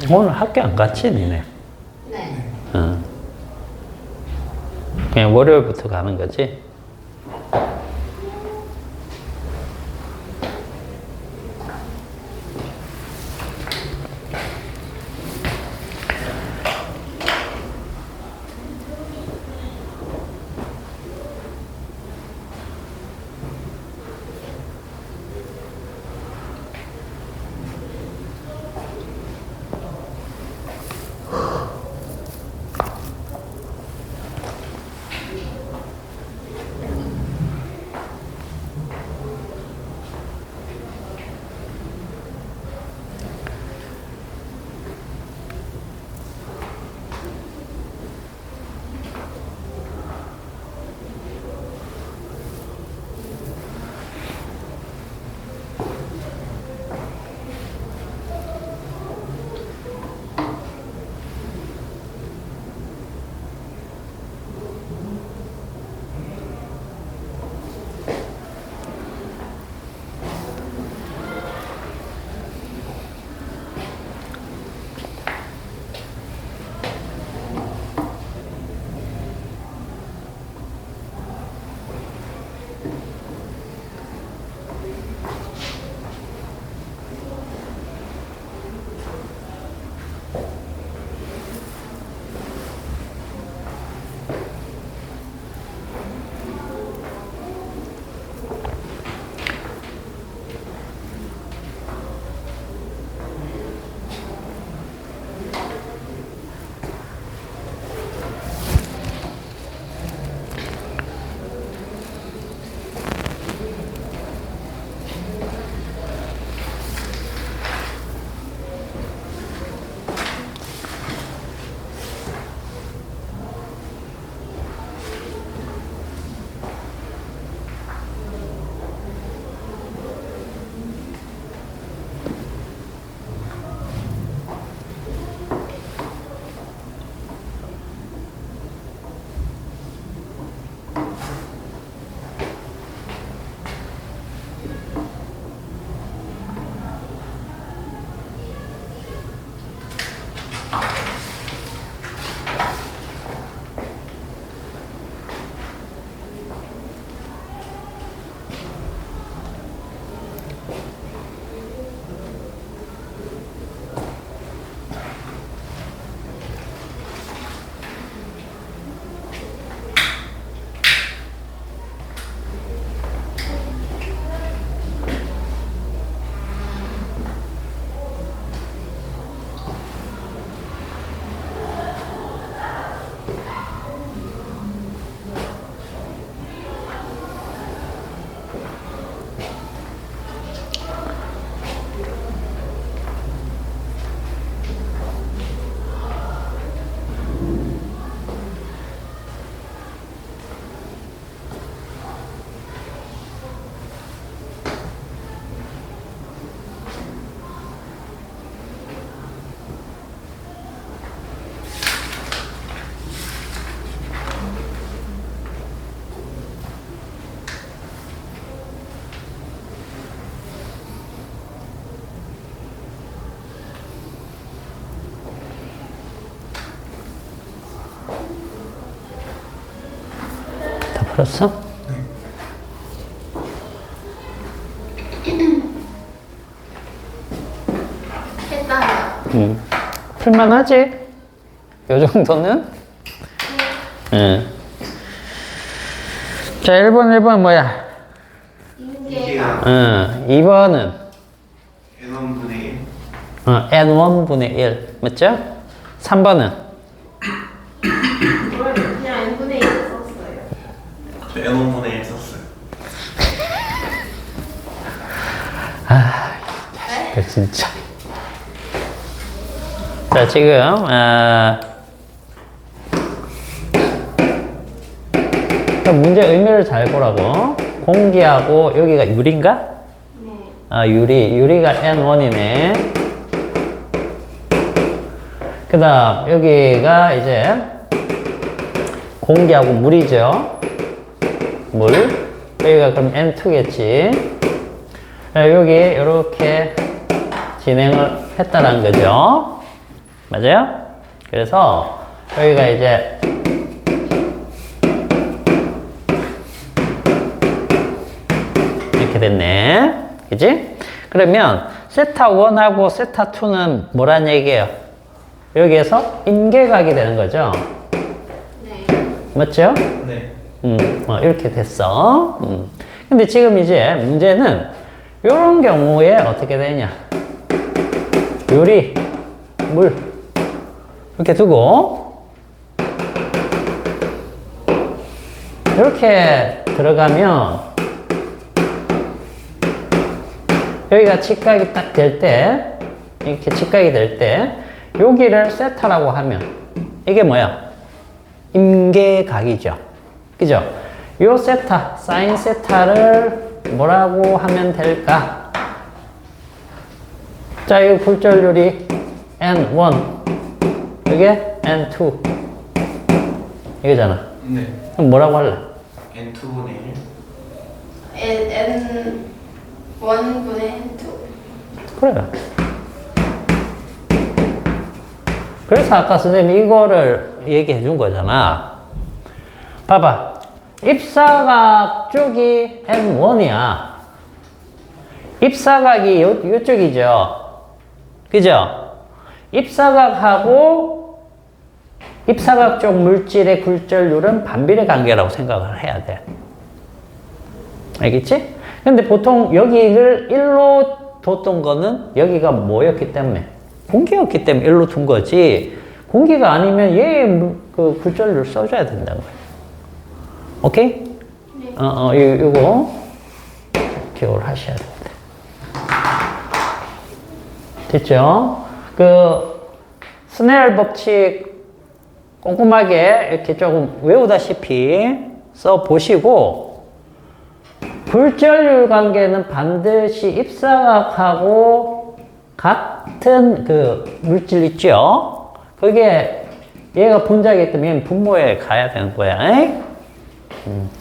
Speaker 1: 오늘 학교 안 갔지, 니네?
Speaker 2: 네.
Speaker 1: 응. 그냥 월요일부터 가는 거지? 풀었어?
Speaker 2: 했다.
Speaker 1: 풀만하지? 요 정도는? 응. 자, 1번 뭐야?
Speaker 2: 인계가.
Speaker 1: 응. 2번은?
Speaker 3: N1분의 1.
Speaker 1: N1분의 1. 맞죠? 3번은?
Speaker 2: 뭘 그냥 n분의 1 썼어요.
Speaker 3: 저 N1분의 1 썼어요.
Speaker 1: 그 진짜. 자, 지금, 문제 의미를 잘 보라고. 공기하고 여기가 유리인가?
Speaker 2: 네.
Speaker 1: 유리가 N1이네. 그 다음, 여기가 이제 공기하고 물이죠. 물. 여기가 그럼 N2겠지. 여기 이렇게 진행을 했다는 거죠. 맞아요? 그래서 여기가 이제 이렇게 됐네. 그지? 그러면 세타 1하고 세타 2는 뭐란 얘기예요? 여기에서 인계각이 되는 거죠.
Speaker 2: 네.
Speaker 1: 맞죠?
Speaker 3: 네.
Speaker 1: 이렇게 됐어. 근데 지금 이제 문제는 이런 경우에 어떻게 되냐? 유리, 물 이렇게 두고 이렇게 들어가면 여기가 직각이 딱 될 때, 이렇게 직각이 될 때 여기를 세타라고 하면 이게 뭐야? 임계각이죠. 그죠? 요 세타, 사인 세타를 뭐라고 하면 될까? 자, 이 굴절률이 N1, 이게 N2 이거잖아.
Speaker 3: 네.
Speaker 1: 그럼 뭐라고 할래?
Speaker 3: N2분의 1.
Speaker 2: n분의 n2.
Speaker 1: 그래. 그래서 아까 선생님이 이거를 얘기해 준 거잖아. 봐봐. 입사각 쪽이 N1이야. 입사각이 요쪽이죠. 그죠? 입사각하고 입사각 쪽 물질의 굴절률은 반비례 관계라고 생각을 해야 돼. 알겠지? 근데 보통 여기를 1로 뒀던 거는 여기가 뭐였기 때문에? 공기였기 때문에 1로 둔 거지. 공기가 아니면 얘 그 굴절률 써줘야 된다는 거야. 오케이?
Speaker 2: 네.
Speaker 1: 요거 기억을 하셔야 됩니다. 됐죠? 그 스네일 법칙 꼼꼼하게 이렇게 조금 외우다시피 써 보시고, 굴절률 관계는 반드시 입사각하고 같은 그 물질 있죠? 그게 얘가 분자이기 때문에 얘는 분모에 가야 되는 거야.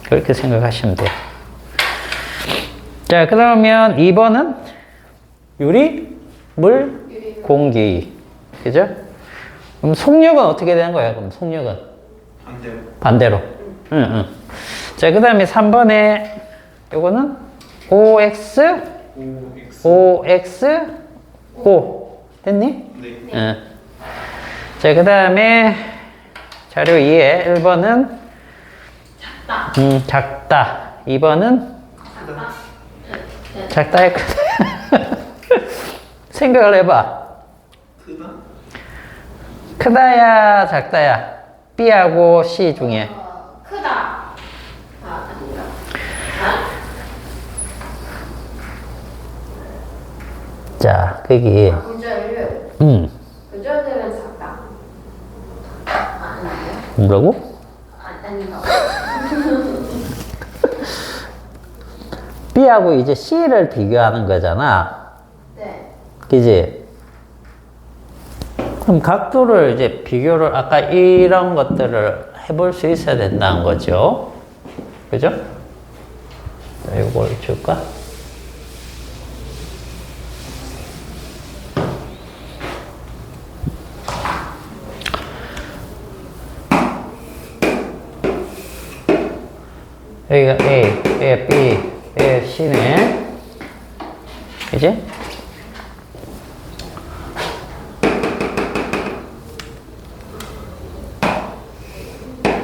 Speaker 1: 그렇게 생각하시면 돼요. 자, 그러면 2번은 유리, 물, 공기. 그죠? 그럼 속력은 어떻게 되는 거야? 그럼 속력은? 반대로. 응. 자, 그 다음에 3번에 요거는 OX, O. 됐니?
Speaker 3: 네.
Speaker 1: 응. 자, 그 다음에 자료 2에 1번은
Speaker 2: 작다.
Speaker 1: 작다. 2번은 작다에 크다. 생각을 해봐.
Speaker 3: 크다?
Speaker 1: 크다야, 작다야. B하고 C 중에.
Speaker 2: 크다. 아닌가.
Speaker 1: 자, 거기.
Speaker 2: 굴절률. 굴절률은 작다. 아니에요?
Speaker 1: 뭐라고?
Speaker 2: 아닌가.
Speaker 1: B하고 이제 C를 비교하는 거잖아.
Speaker 2: 네.
Speaker 1: 그지? 그럼 각도를 이제 비교를 아까 이런 것들을 해볼 수 있어야 된다는 거죠. 그죠? 자, 이걸 줄까? 여기가 A, B, A, C네. 그지?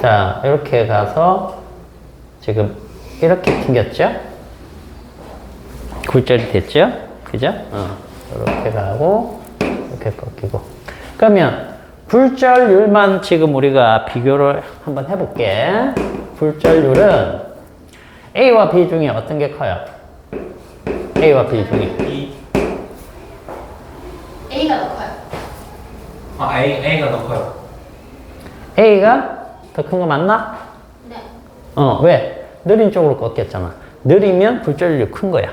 Speaker 1: 자, 이렇게 가서 지금 이렇게 튕겼죠? 굴절이 됐죠? 그죠? 이렇게 가고 이렇게 꺾이고. 그러면 굴절률만 지금 우리가 비교를 한번 해볼게. 굴절률은 A와 B 중에 어떤 게 커요? A와 B 중에.
Speaker 3: 이
Speaker 2: A가 더 커요.
Speaker 3: A가 더 커요.
Speaker 1: A가 더 큰 거 맞나?
Speaker 2: 네.
Speaker 1: 왜? 느린 쪽으로 꺾였잖아. 느리면 굴절률이 큰 거야.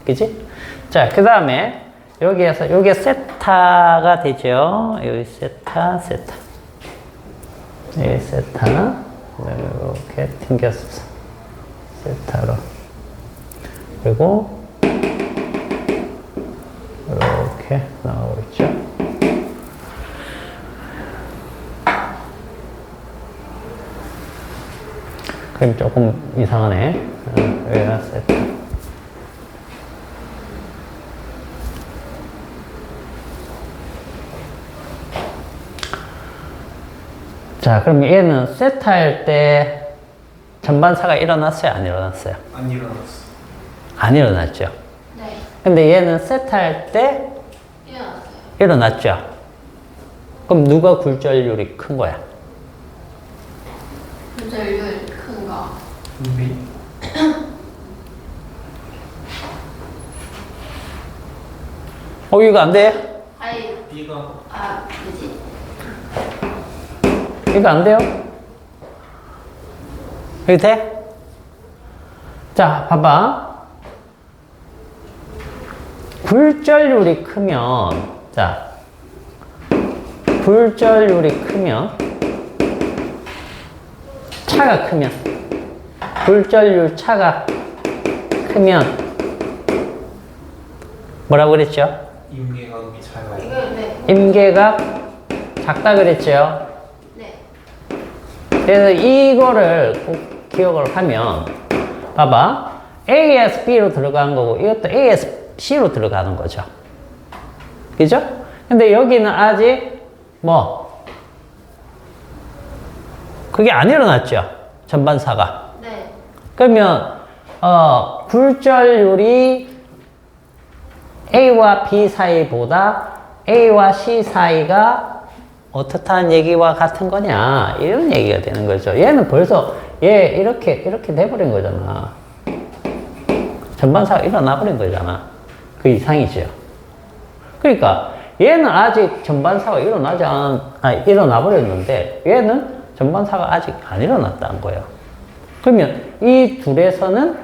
Speaker 1: 그지? 자, 그 다음에 여기에서 요게 세타가 되죠. 여기 세타. 여기 세타. 이렇게 튕겼어. 세타로. 그리고 이렇게 나오고 있죠. 그럼 조금 이상하네. 여기가 세타. 자, 그럼 얘는 세타일 때 전반사가 일어났어요? 안 일어났어요?
Speaker 3: 안 일어났어.
Speaker 1: 안 일어났죠.
Speaker 2: 네.
Speaker 1: 근데 얘는 세타일 때
Speaker 2: 일어났어요.
Speaker 1: 일어났죠. 그럼 누가 굴절률이 큰 거야?
Speaker 2: 굴절률 큰 거.
Speaker 3: B.
Speaker 1: 이거 안 돼?
Speaker 2: 아이,
Speaker 3: B가
Speaker 2: 뭐지?
Speaker 1: 이거 안 돼요? 이거 돼? 자, 봐봐. 굴절률이 크면, 자, 굴절률이 크면, 차가 크면, 굴절률 차가 크면, 뭐라고 그랬죠?
Speaker 3: 임계각이 작아요.
Speaker 2: 이거 네.
Speaker 1: 임계가 작다 그랬죠?
Speaker 2: 네.
Speaker 1: 그래서 이거를 꼭 기억을 하면, 봐봐. A에서 B로 들어가는 거고, 이것도 A에서 C로 들어가는 거죠. 그죠? 근데 여기는 아직, 그게 안 일어났죠? 전반사가.
Speaker 2: 네.
Speaker 1: 그러면, 굴절률이 A와 B 사이보다 A와 C 사이가 어떻다는 얘기와 같은 거냐, 이런 얘기가 되는 거죠. 얘는 벌써 얘 이렇게 돼버린 거잖아. 전반사가 일어나 버린 거잖아. 그 이상이죠. 그러니까 얘는 아직 전반사가 일어나 버렸는데 얘는 전반사가 아직 안 일어났다는 거예요. 그러면 이 둘에서는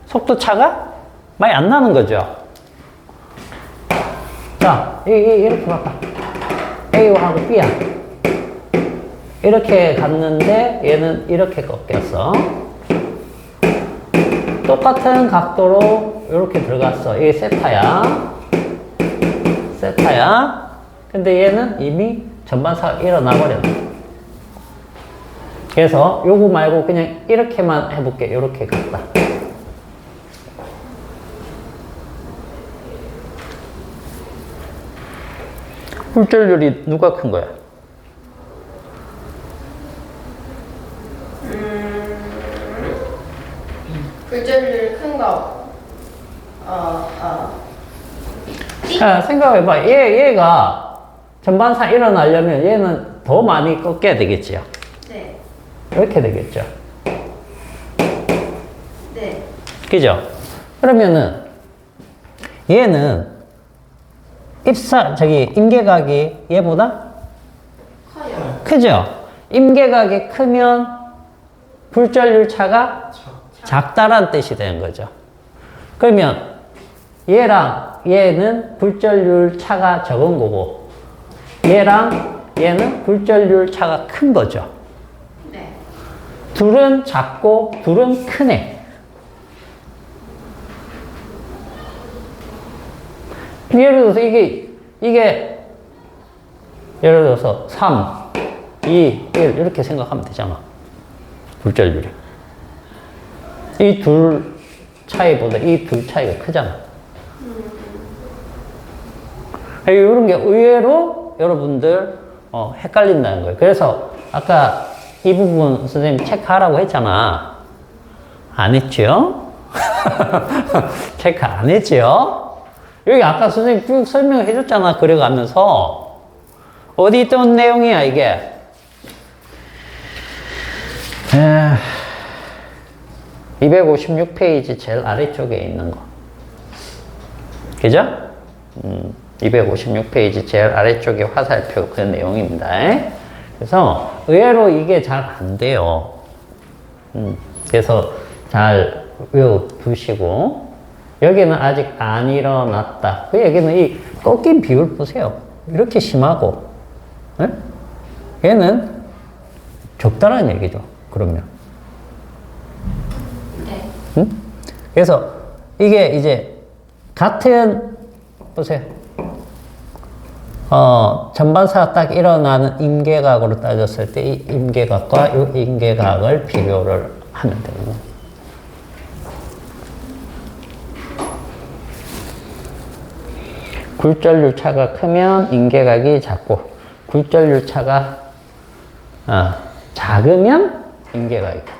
Speaker 1: 속도 차가 많이 안 나는 거죠. 자, 이렇게 봐봐. A하고 B야. 이렇게 갔는데 얘는 이렇게 꺾였어. 똑같은 각도로 이렇게 들어갔어. 이게 세타야. 근데 얘는 이미 전반사가 일어나 버렸네. 그래서 요거 말고 그냥 이렇게만 해볼게. 이렇게 갔다. 굴절률이 누가 큰 거야?
Speaker 2: 굴절률 큰 거.
Speaker 1: 자, 생각해봐. 얘가 전반사 일어나려면 얘는 더 많이 꺾여야 되겠지요.
Speaker 2: 네.
Speaker 1: 이렇게 되겠죠.
Speaker 2: 네.
Speaker 1: 그죠? 그러면은 얘는 임계각이 얘보다
Speaker 2: 커요.
Speaker 1: 크죠? 임계각이 크면 굴절률 차가 작다란 뜻이 되는 거죠. 그러면 얘랑 얘는 굴절률 차가 적은 거고 얘랑 얘는 굴절률 차가 큰 거죠.
Speaker 2: 네.
Speaker 1: 둘은 작고 둘은 크네. 예를 들어서 이게 예를 들어서 3, 2, 1 이렇게 생각하면 되잖아. 굴절률이. 이 둘 차이보다 이 둘 차이가 크잖아. 이런 게 의외로 여러분들 헷갈린다는 거예요. 그래서 아까 이 부분 선생님 체크하라고 했잖아. 안 했죠? 체크 안 했죠? 여기 아까 선생님 쭉 설명해 줬잖아. 그려가면서. 어디 있던 내용이야, 이게? 256페이지 제일 아래쪽에 있는 거. 그죠? 256페이지 제일 아래쪽에 화살표 그 내용입니다. 그래서 의외로 이게 잘 안 돼요. 그래서 잘 외워두시고, 여기는 아직 안 일어났다. 그 얘기는 이 꺾인 비율 보세요. 이렇게 심하고, 네? 얘는 적다라는 얘기죠. 그러면.
Speaker 2: 네.
Speaker 1: 응? 그래서 이게 이제 같은, 보세요. 전반사가 딱 일어나는 임계각으로 따졌을 때 이 임계각과 이 임계각을 비교를 하면 되거든요. 굴절률 차가 크면 임계각이 작고, 굴절률 차가 작으면 임계각이 크다.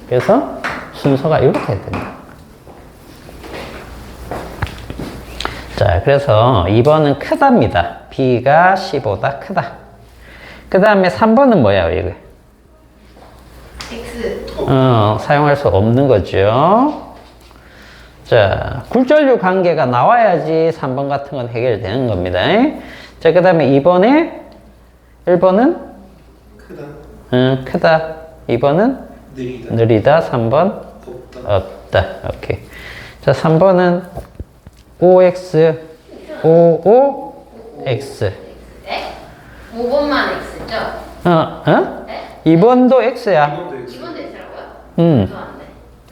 Speaker 1: 그래서 순서가 이렇게 된다. 자, 그래서 2번은 크답니다. B가 C보다 크다. 그 다음에 3번은 뭐야, 이거?
Speaker 2: X.
Speaker 1: 사용할 수 없는 거죠. 자, 굴절률 관계가 나와야지 3번 같은 건 해결되는 겁니다. 자, 그 다음에 2번에 1번은
Speaker 3: 크다.
Speaker 1: 크다. 2번은
Speaker 3: 느리다.
Speaker 1: 느리다. 3번
Speaker 3: 없다.
Speaker 1: 없다. 오케이. 자, 3번은 OX, OOX.
Speaker 2: 네? 5번만 X죠? 네?
Speaker 1: 2번도 X야.
Speaker 3: 이것도 X.
Speaker 2: 2번도 X라고요?
Speaker 1: 음.
Speaker 2: 저 안 돼.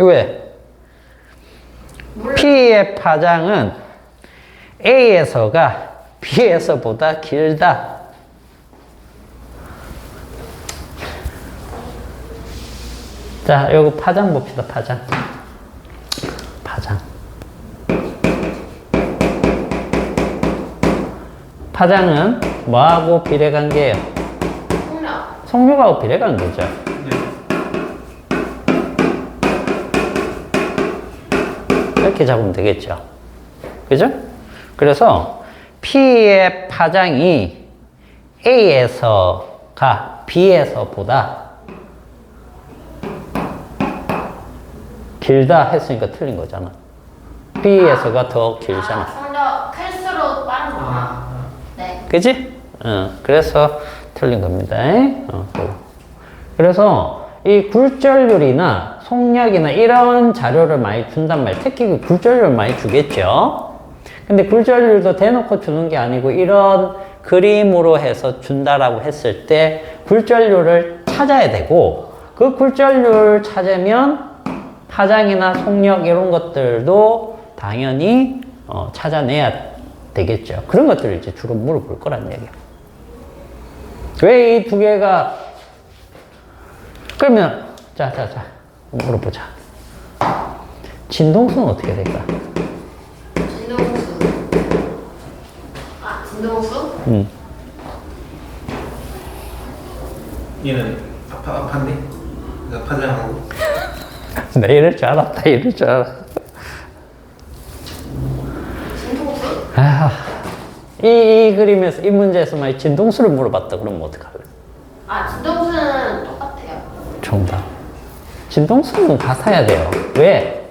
Speaker 1: 왜?
Speaker 2: 몰라.
Speaker 1: P의 파장은 A에서가 B에서보다 길다. 자, 요거 파장 봅시다, 파장. 파장. 파장은 뭐하고 비례관계예요?
Speaker 2: 폭력.
Speaker 1: 속력하고 비례관계죠. 이렇게 잡으면 되겠죠. 그죠? 그래서 P의 파장이 A에서가 B에서보다 길다 했으니까 틀린 거잖아. B에서가 더 길잖아.
Speaker 2: 성적 클수록 빠르구나. 네.
Speaker 1: 그지? 그래서 틀린 겁니다. 그래서 이 굴절률이나 속력이나 이런 자료를 많이 준단 말이에요. 특히 그 굴절률 많이 주겠죠. 근데 굴절률도 대놓고 주는 게 아니고 이런 그림으로 해서 준다라고 했을 때 굴절률을 찾아야 되고, 그 굴절률 찾으면 파장이나 속력 이런 것들도 당연히 찾아내야 되겠죠. 그런 것들을 이제 주로 물어볼 거란 얘기야. 왜 이 두 개가, 그러면 자 물어보자. 진동수는 어떻게 될까?
Speaker 2: 진동수. 아, 진동수?
Speaker 3: 얘는 아파네. 그러니까 파장하고.
Speaker 1: 나 이럴 줄 알았다. 이럴 줄 알았다.
Speaker 2: 진동수?
Speaker 1: 이 그림에서, 이 문제에서만 진동수를 물어봤다 그러면 어떡할래?
Speaker 2: 아, 진동수는 똑같아요.
Speaker 1: 정답. 진동수는 같아야 돼요. 왜?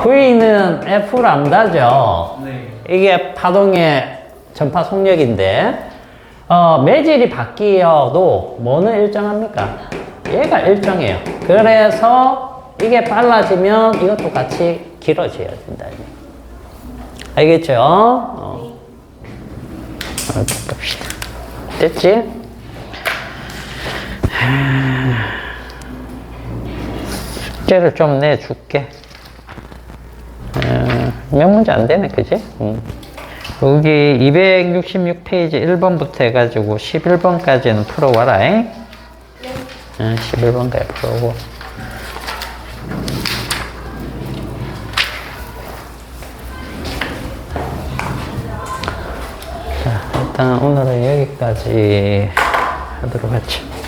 Speaker 1: V는 F 람다죠.
Speaker 3: 네.
Speaker 1: 이게 파동의 전파 속력인데, 매질이 바뀌어도 뭐는 일정합니까? 얘가 일정해요. 그래서 이게 빨라지면 이것도 같이 길어져야 된다. 알겠죠? 이렇게 봅시다. 됐지? 숙제를 좀 내줄게. 몇 문제 안 되네, 그지? 여기 266페이지 1번부터 해가지고 11번까지는 풀어와라. 11번까지 풀어오고. 일단 오늘은 여기까지 하도록 하죠.